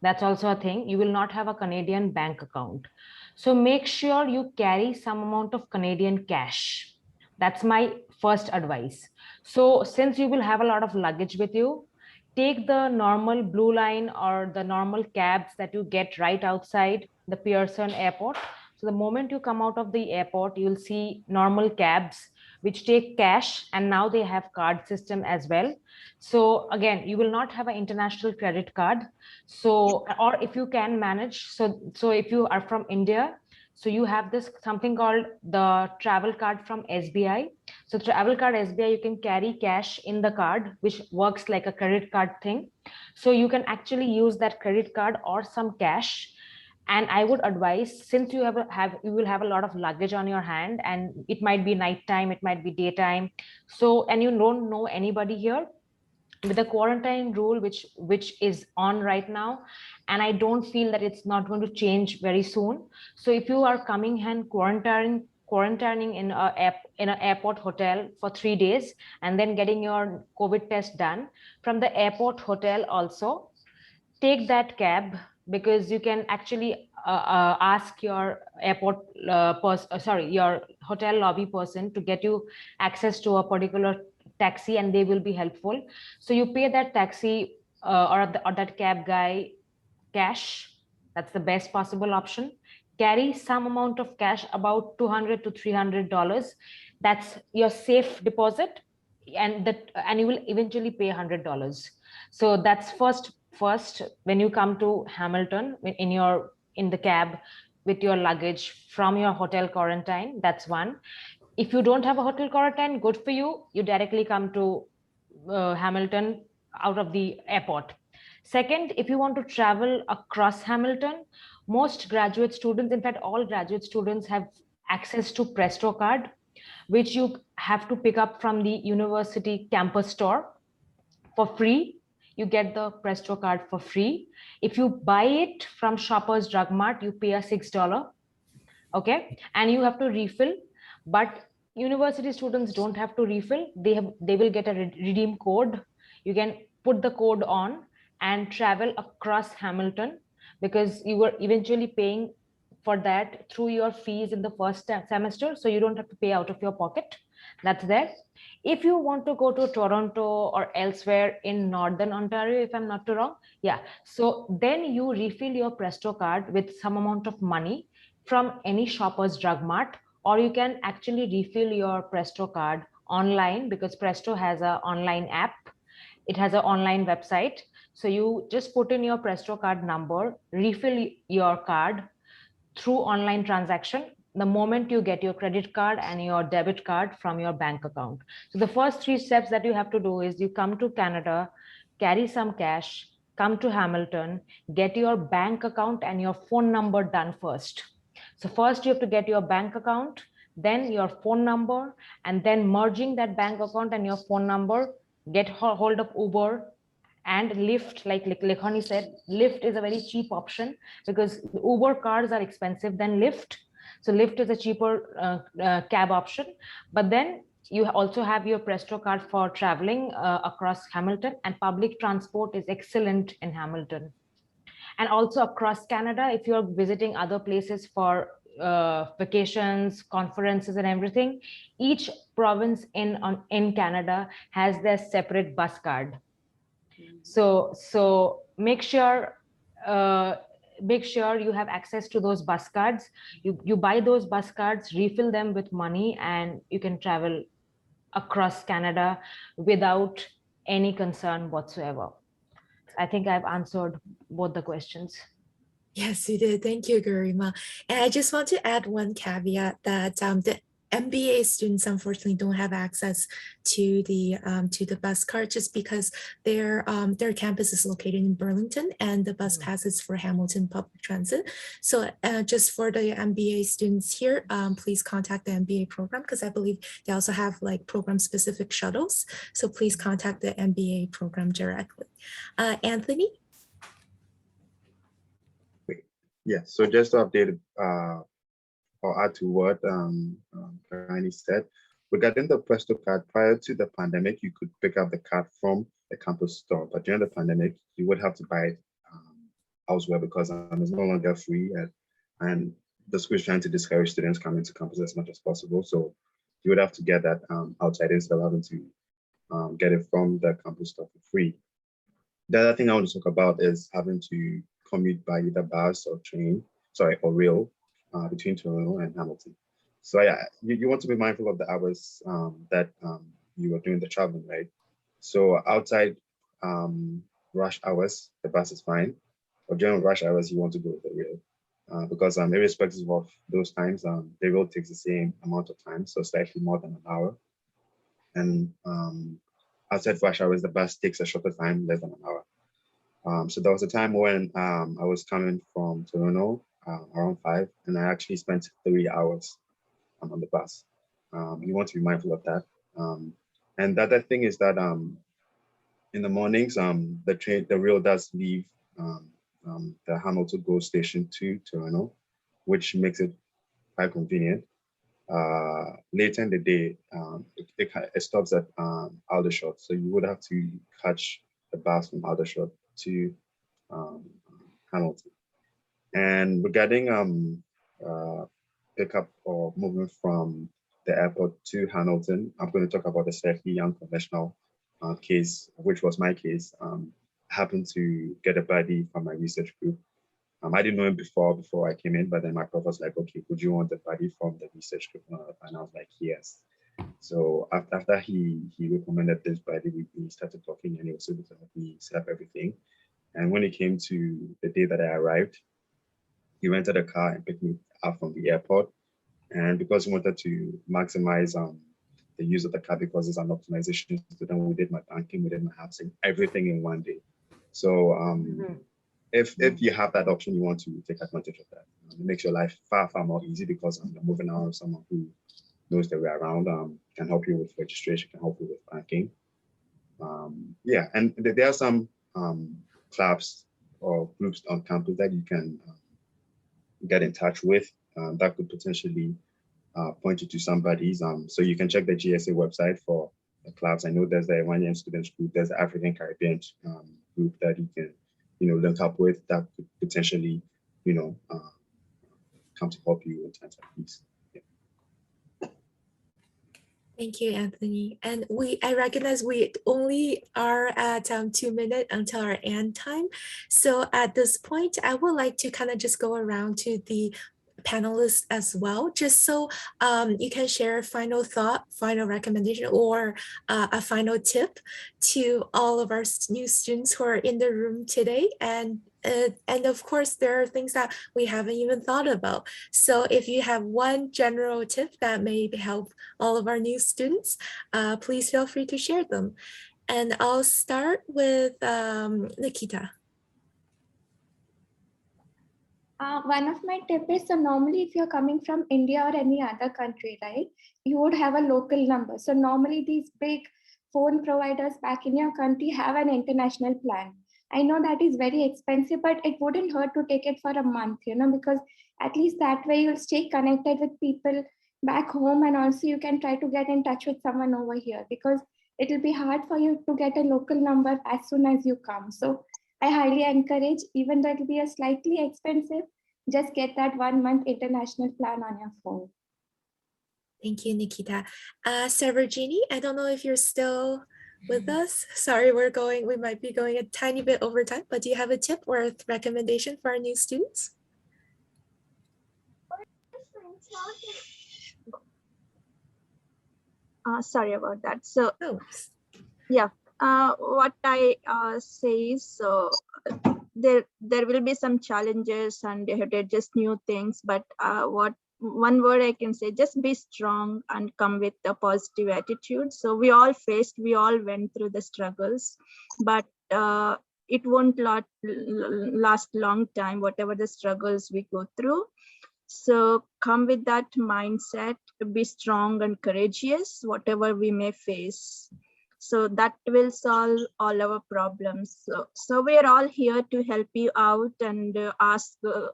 That's also a thing. You will not have a Canadian bank account. So make sure you carry some amount of Canadian cash. That's my first advice. So since you will have a lot of luggage with you, take the normal Blue Line or the normal cabs that you get right outside the Pearson Airport. So the moment you come out of the airport, you'll see normal cabs which take cash, and now they have card system as well. So again, you will not have an international credit card. So, or if you can manage, so if you are from India, so you have this something called the travel card from SBI. So travel card SBI, you can carry cash in the card, which works like a credit card thing. So you can actually use that credit card or some cash. And I would advise, since you you will have a lot of luggage on your hand, and it might be nighttime, it might be daytime. So, and you don't know anybody here, with the quarantine rule which is on right now, and I don't feel that it's not going to change very soon. So if you are coming and quarantining in an airport hotel for 3 days and then getting your COVID test done from the airport hotel, also take that cab, because you can actually ask your airport your hotel lobby person to get you access to a particular taxi, and they will be helpful. So you pay that taxi or that cab guy cash. That's the best possible option. Carry some amount of cash, about $200 to $300. That's your safe deposit, and you will eventually pay $100. So that's first when you come to Hamilton in the cab with your luggage from your hotel quarantine. That's one. If you don't have a hotel quarantine, good for you. You directly come to Hamilton out of the airport. Second, if you want to travel across Hamilton, most graduate students, in fact, all graduate students have access to Presto card, which you have to pick up from the university campus store for free. You get the Presto card for free. If you buy it from Shoppers Drug Mart, you pay a $6. Okay, and you have to refill, but university students don't have to refill. They will get a redeem code. You can put the code on and travel across Hamilton, because you were eventually paying for that through your fees in the first semester, so you don't have to pay out of your pocket. That's there. If you want to go to Toronto or elsewhere in Northern Ontario, if I'm not too wrong, yeah, so then you refill your Presto card with some amount of money from any Shoppers Drug Mart, or you can actually refill your Presto card online, because Presto has an online app. It has an online website. So you just put in your Presto card number, refill your card through online transaction the moment you get your credit card and your debit card from your bank account. So the first 3 steps that you have to do is you come to Canada, carry some cash, come to Hamilton, get your bank account and your phone number done first. So first you have to get your bank account, then your phone number, and then merging that bank account and your phone number, get hold of Uber and Lyft. Like Lekhani said, Lyft is a very cheap option, because Uber cars are expensive than Lyft. So Lyft is a cheaper cab option. But then you also have your Presto card for traveling across Hamilton, and public transport is excellent in Hamilton. And also across Canada, if you're visiting other places for vacations, conferences, and everything, each province in Canada has their separate bus card. So make sure you have access to those bus cards. You buy those bus cards, refill them with money, and you can travel across Canada without any concern whatsoever. I think I've answered both the questions. Yes, you did. Thank you, Garima. And I just want to add one caveat that the MBA students unfortunately don't have access to the bus card, just because their campus is located in Burlington and the bus passes for Hamilton Public Transit. So just for the MBA students here, please contact the MBA program, because I believe they also have like program specific shuttles. So please contact the MBA program directly. Anthony? Yeah, so just to update or add to what Rani said, regarding the Presto card, prior to the pandemic, you could pick up the card from the campus store, but during the pandemic, you would have to buy it elsewhere because it's no longer free, and the school is trying to discourage students coming to campus as much as possible. So you would have to get that outside instead of having to get it from the campus stuff for free. The other thing I want to talk about is having to commute by either bus or train, or rail, between Toronto and Hamilton. So yeah, you want to be mindful of the hours that you are doing the traveling, right? So outside rush hours, the bus is fine. But during rush hours, you want to go with the rail. Because irrespective of those times, the rail takes the same amount of time, so slightly more than an hour. And outside rush hours, the bus takes a shorter time, less than an hour. So there was a time when I was coming from Toronto around 5, and I actually spent 3 hours on the bus. You want to be mindful of that. And the other thing is that in the mornings, the rail does leave the Hamilton GO station to Toronto, which makes it quite convenient. Later in the day, it stops at Aldershot, so you would have to catch the bus from Aldershot to Hamilton. And regarding pickup or moving from the airport to Hamilton, I'm going to talk about a slightly unconventional case, which was my case. I happened to get a buddy from my research group. I didn't know him before I came in, but then my prof was like, okay, would you want a buddy from the research group? And I was like, yes. So after he recommended this buddy, we started talking, and he was able to help me set up everything. And when it came to the day that I arrived, he rented a car and picked me up from the airport. And because he wanted to maximize the use of the car, because it's an optimization student, we did my banking, we did my housing, everything in one day. So if you have that option, you want to take advantage of that. It makes your life far more easy, because you're moving around with someone who knows their way around, can help you with registration, can help you with banking. Yeah, and there are some clubs or groups on campus that you can get in touch with that could potentially point you to somebody's. So you can check the GSA website for the clubs. I know there's the Iranian Students Group, there's the African Caribbean group that you can, link up with, that could potentially, come to help you in times like these. Yeah. Thank you, Anthony. And I recognize we only are at 2 minutes until our end time. So at this point, I would like to kind of just go around to the panelists as well, just so you can share a final thought, final recommendation, or a final tip to all of our new students who are in the room today. And of course, there are things that we haven't even thought about. So if you have one general tip that may help all of our new students, please feel free to share them. And I'll start with Nikita. One of my tips is, so normally if you're coming from India or any other country, right, you would have a local number. So normally these big phone providers back in your country have an international plan. I know that is very expensive, but it wouldn't hurt to take it for a month, because at least that way you'll stay connected with people back home, and also you can try to get in touch with someone over here, because it'll be hard for you to get a local number as soon as you come. So I highly encourage, even though it'll be a slightly expensive, just get that 1 month international plan on your phone. Thank you, Nikita. Sarojini, I don't know if you're still with us. Sorry, we might be going a tiny bit over time, but do you have a tip or a recommendation for our new students? Sorry about that. So, yeah, what I say is, so there will be some challenges and you have to adjust new things, but one word I can say, just be strong and come with a positive attitude. So we all went through the struggles, but it won't last long time, whatever the struggles we go through. So come with that mindset, be strong and courageous, whatever we may face. So that will solve all our problems. So we're all here to help you out and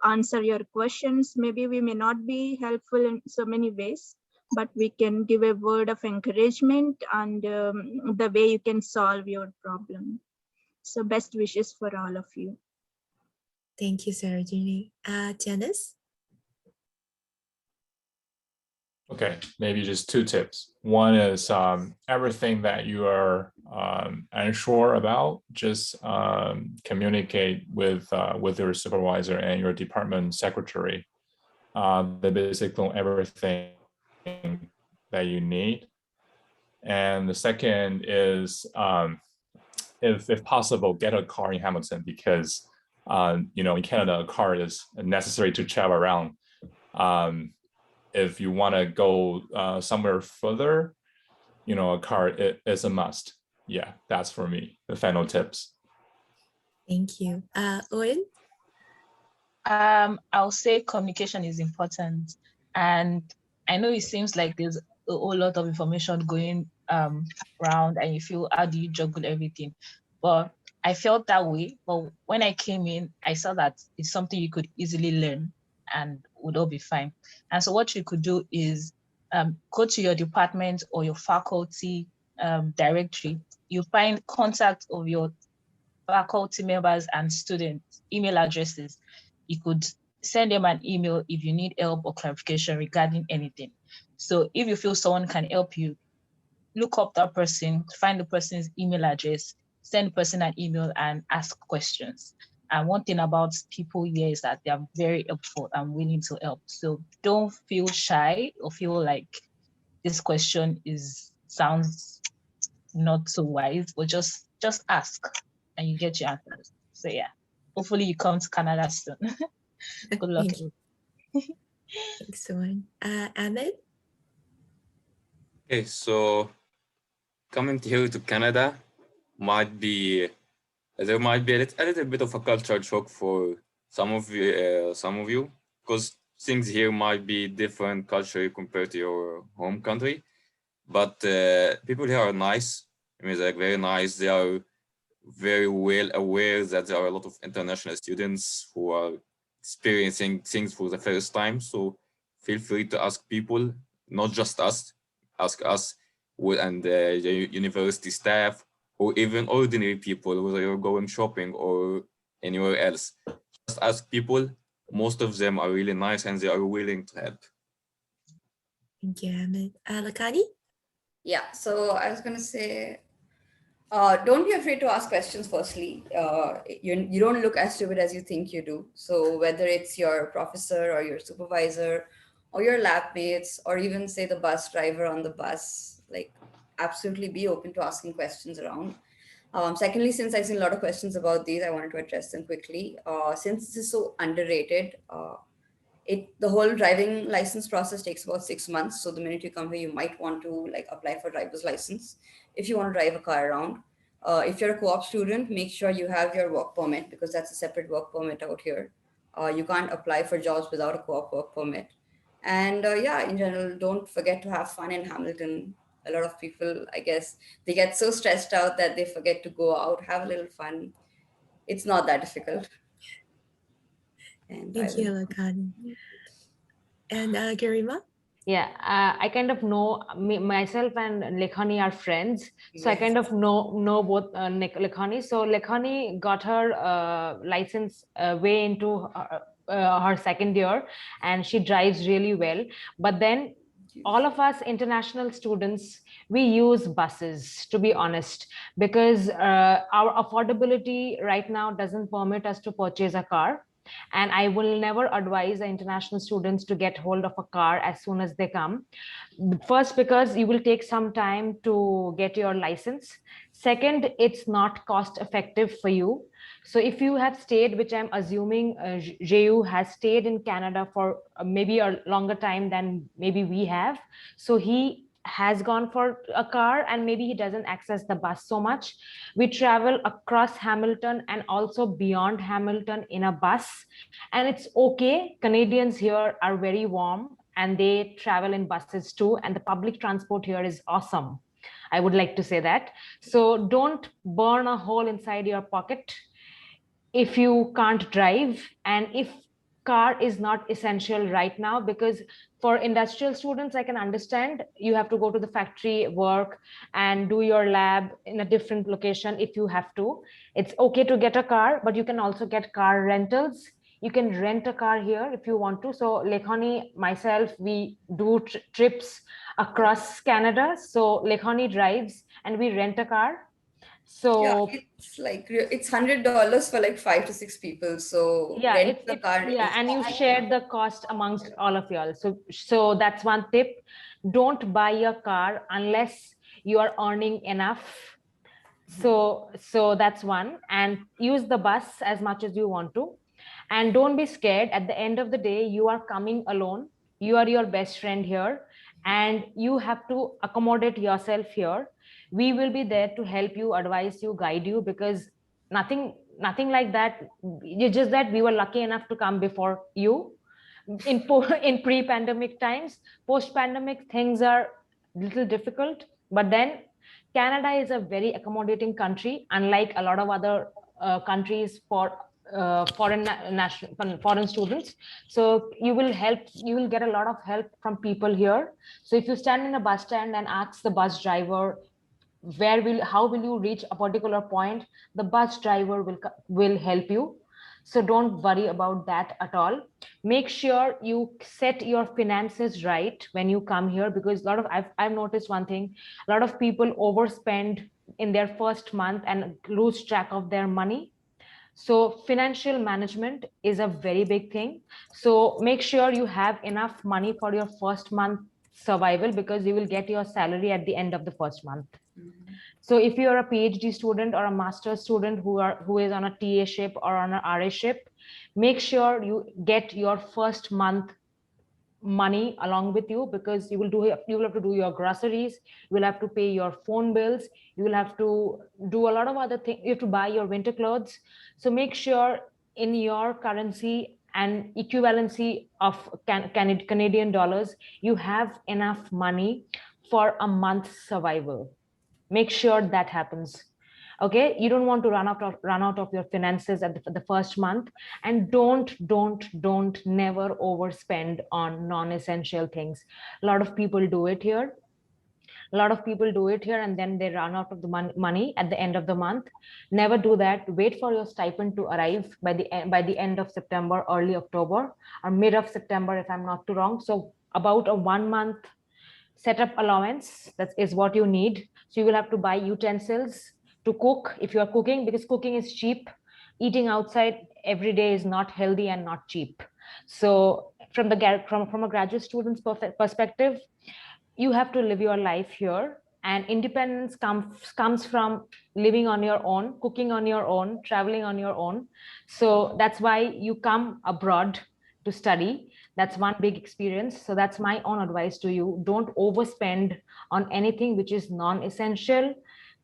answer your questions. Maybe we may not be helpful in so many ways, but we can give a word of encouragement and the way you can solve your problem. So best wishes for all of you. Thank you, Sarojini. Janice? Okay, maybe just two tips. One is everything that you are unsure about, just communicate with your supervisor and your department secretary. They basically know everything that you need. And the second is, if possible, get a car in Hamilton because in Canada, a car is necessary to travel around. If you want to go somewhere further, a car is a must. Yeah, that's for me, the final tips. Thank you. Owen? I'll say communication is important. And I know it seems like there's a whole lot of information going around and you feel, how do you juggle everything? But I felt that way. But when I came in, I saw that it's something you could easily learn and would all be fine. And so what you could do is go to your department or your faculty directory. You find contact of your faculty members and students' email addresses. You could send them an email if you need help or clarification regarding anything. So if you feel someone can help you, look up that person, find the person's email address, send the person an email and ask questions. And one thing about people here is that they are very helpful and willing to help. So don't feel shy or feel like this question sounds not so wise, but just ask and you get your answers. So yeah, hopefully you come to Canada soon. Good luck. Thanks, Owen. Ahmed? Okay, so coming here to Canada there might be a little bit of a culture shock for some of you, because things here might be different culturally compared to your home country. But people here are nice. I mean, they're very nice. They are very well aware that there are a lot of international students who are experiencing things for the first time. So feel free to ask people, not just us, ask us and the university staff, or even ordinary people, whether you're going shopping or anywhere else. Just ask people. Most of them are really nice and they are willing to help. Thank you, Ahmed. Lakani? Yeah, so I was going to say, don't be afraid to ask questions firstly. You don't look as stupid as you think you do. So whether it's your professor or your supervisor or your lab mates or even say the bus driver on the bus, like absolutely be open to asking questions around. Secondly, since I've seen a lot of questions about these, I wanted to address them quickly. Since this is so underrated, the whole driving license process takes about 6 months. So the minute you come here, you might want to like apply for driver's license if you want to drive a car around. If you're a co-op student, make sure you have your work permit because that's a separate work permit out here. You can't apply for jobs without a co-op work permit. And yeah, in general, don't forget to have fun in Hamilton. A lot of people, I guess, they get so stressed out that they forget to go out, have a little fun. It's not that difficult. And Thank you, Lakani. And Garima? Yeah, I kind of know myself and Lekhani are friends. So I kind of know both Lekhani. So Lekhani got her license way into her second year and she drives really well. But then all of us international students, we use buses, to be honest, because our affordability right now doesn't permit us to purchase a car. And I will never advise the international students to get hold of a car as soon as they come. First, because you will take some time to get your license. Second, it's not cost effective for you. So if you have stayed, which I'm assuming Jeyu has stayed in Canada for maybe a longer time than maybe we have. So he has gone for a car and maybe he doesn't access the bus so much. We travel across Hamilton and also beyond Hamilton in a bus, and it's okay. Canadians here are very warm and they travel in buses too, and the public transport here is awesome. I would like to say that. So don't burn a hole inside your pocket if you can't drive, and if car is not essential right now, because for industrial students, I can understand you have to go to the factory, work and do your lab in a different location. If you have to, it's okay to get a car, but you can also get car rentals. You can rent a car here if you want to. So Lekhani, myself, we do trips across Canada. So Lekhani drives and we rent a car. So Yeah, it's like it's $100 for like 5 to 6 people. So yeah, rent the car yeah, is and you share the cost amongst all of y'all. So that's one tip. Don't buy a car unless you are earning enough. So that's one. And use the bus as much as you want to. And don't be scared. At the end of the day, you are coming alone. You are your best friend here, and you have to accommodate yourself here. We will be there to help you, advise you, guide you, because nothing like that. It's just that we were lucky enough to come before you in pre-pandemic times. Post-pandemic, things are a little difficult, but then Canada is a very accommodating country, unlike a lot of other countries for foreign students. So you will get a lot of help from people here. So if you stand in a bus stand and ask the bus driver how will you reach a particular point, the bus driver will help you. So don't worry about that at all. Make sure you set your finances right when you come here, because a lot of I've noticed one thing: a lot of people overspend in their first month and lose track of their money. So financial management is a very big thing. So make sure you have enough money for your first month survival, because you will get your salary at the end of the first month. So if you're a PhD student or a master's student who is on a TA ship or on an RA ship, make sure you get your first month money along with you, because you will have to do your groceries, you will have to pay your phone bills, you will have to do a lot of other things, you have to buy your winter clothes. So make sure in your currency and equivalency of Canadian dollars, you have enough money for a month's survival. Make sure that happens. Okay, you don't want to run out of your finances at the first month. And don't never overspend on non-essential things. A lot of people do it here. And then they run out of the money at the end of the month. Never do that. Wait for your stipend to arrive by the end of September, early October, or mid of September, if I'm not too wrong. So about a 1 month setup allowance, that is what you need. So you will have to buy utensils to cook if you are cooking, because cooking is cheap. Eating outside every day is not healthy and not cheap. So from a graduate student's perspective, you have to live your life here, and independence comes from living on your own, cooking on your own, traveling on your own. So that's why you come abroad to study. That's one big experience. So that's my own advice to you. Don't overspend on anything which is non-essential.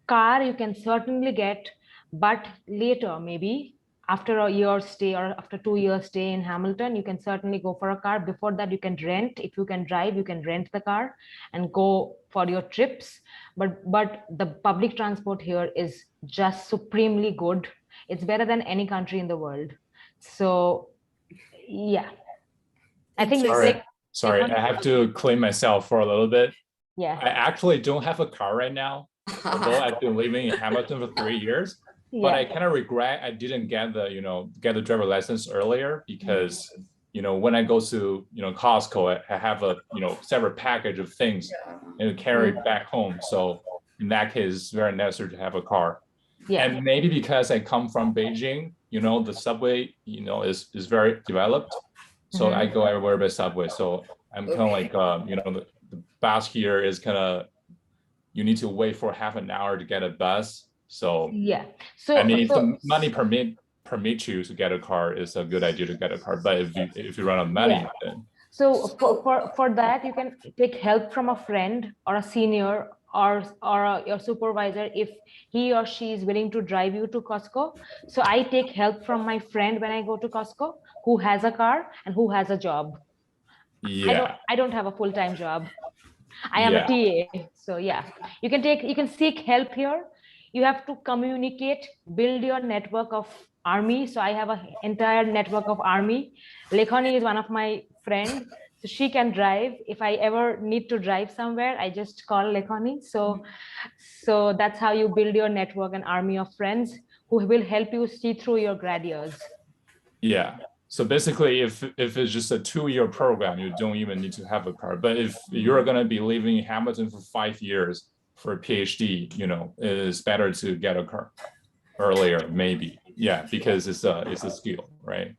Car you can certainly get, but later, maybe after a year's stay or after 2 years stay in Hamilton, you can certainly go for a car. Before that, you can rent. If you can drive, you can rent the car and go for your trips. But the public transport here is just supremely good. It's better than any country in the world. So yeah, I think Sorry, I have to clean myself for a little bit. Yeah. I actually don't have a car right now, although I've been living in Hamilton for 3 years. But I kind of regret I didn't get the driver license earlier, because when I go to Costco, I have a separate package of things and carry back home. So in that case, it's very necessary to have a car. Yeah. And maybe because I come from Beijing, the subway is very developed. So I go everywhere by subway. So I'm kind of like the bus here is kind of, you need to wait for half an hour to get a bus. So yeah, so I mean, if the money permit you to get a car, it's a good idea to get a car. But if you run out of money, then so for that, you can take help from a friend or a senior or your supervisor if he or she is willing to drive you to Costco. So I take help from my friend when I go to Costco, who has a car and who has a job. Yeah, I don't have a full-time job. I am a TA. So yeah, you can seek help here. You have to communicate, build your network of army. So I have an entire network of army. Lekhani is one of my friend. So she can drive. If I ever need to drive somewhere, I just call Lekhani. So that's how you build your network, an army of friends who will help you see through your grad years. Yeah. So basically, if it's just a 2-year program, you don't even need to have a car. But if you're going to be living in Hamilton for 5 years for a PhD, it is better to get a car earlier, maybe. Yeah, because it's a skill, right?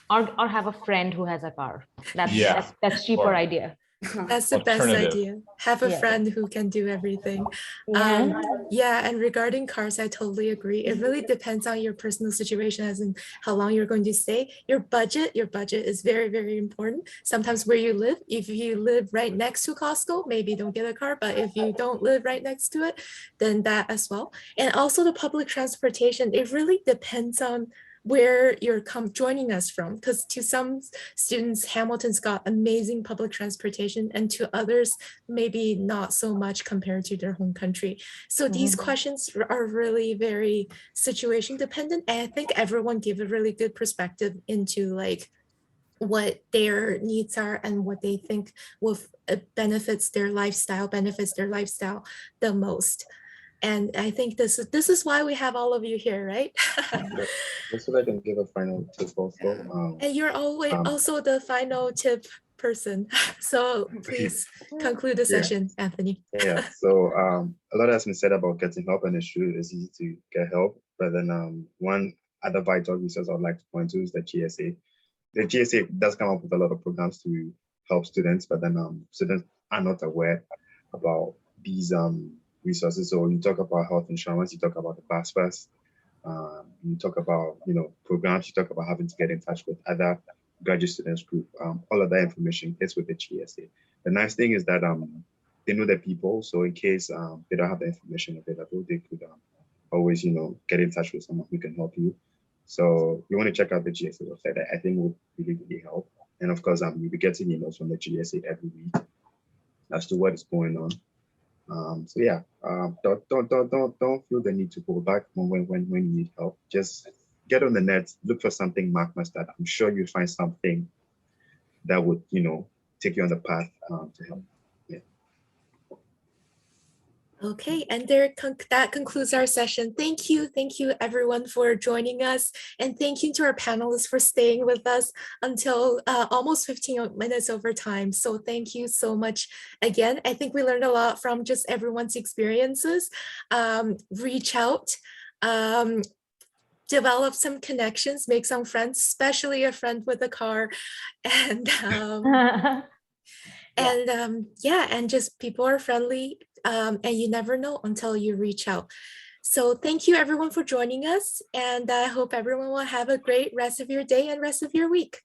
Or have a friend who has a car. That's cheaper idea. That's the best Alternative. idea. Have a Yeah. friend who can do everything. Yeah. Yeah, and regarding cars, I totally agree. It really depends on your personal situation, as in how long you're going to stay. Your budget is very, very important. Sometimes where you live, if you live right next to Costco, maybe don't get a car, but if you don't live right next to it, then that as well. And also the public transportation, it really depends on where you're joining us from, because to some students, Hamilton's got amazing public transportation, and to others, maybe not so much compared to their home country. So these questions are really very situation dependent, and I think everyone gave a really good perspective into like what their needs are and what they think will benefits their lifestyle the most. And I think this is why we have all of you here, right? Just so I can give a final tip also. And you're always also the final tip person. So please conclude the session, Anthony. Yeah, so a lot has been said about getting help, and it's true, it's easy to get help. But then one other vital resource I'd like to point to is the GSA. The GSA does come up with a lot of programs to help students, but then students are not aware about these resources. So you talk about health insurance, you talk about the class pass, you talk about programs, you talk about having to get in touch with other graduate students group. All of that information is with the GSA. The nice thing is that they know the people, so in case they don't have the information available, they could always get in touch with someone who can help you. So you want to check out the GSA website. I think would really, really help. And of course, you'll be getting emails from the GSA every week as to what is going on. So yeah, don't feel the need to go back when you need help. Just get on the net, look for something Mark that I'm sure you'll find something that would take you on the path to help. Yeah. Okay, and that concludes our session. Thank you everyone for joining us, and thank you to our panelists for staying with us until almost 15 minutes over time. So thank you so much again. I think we learned a lot from just everyone's experiences. Reach out, develop some connections, make some friends, especially a friend with a car, and and just people are friendly, and you never know until you reach out. So thank you everyone for joining us, and I hope everyone will have a great rest of your day and rest of your week.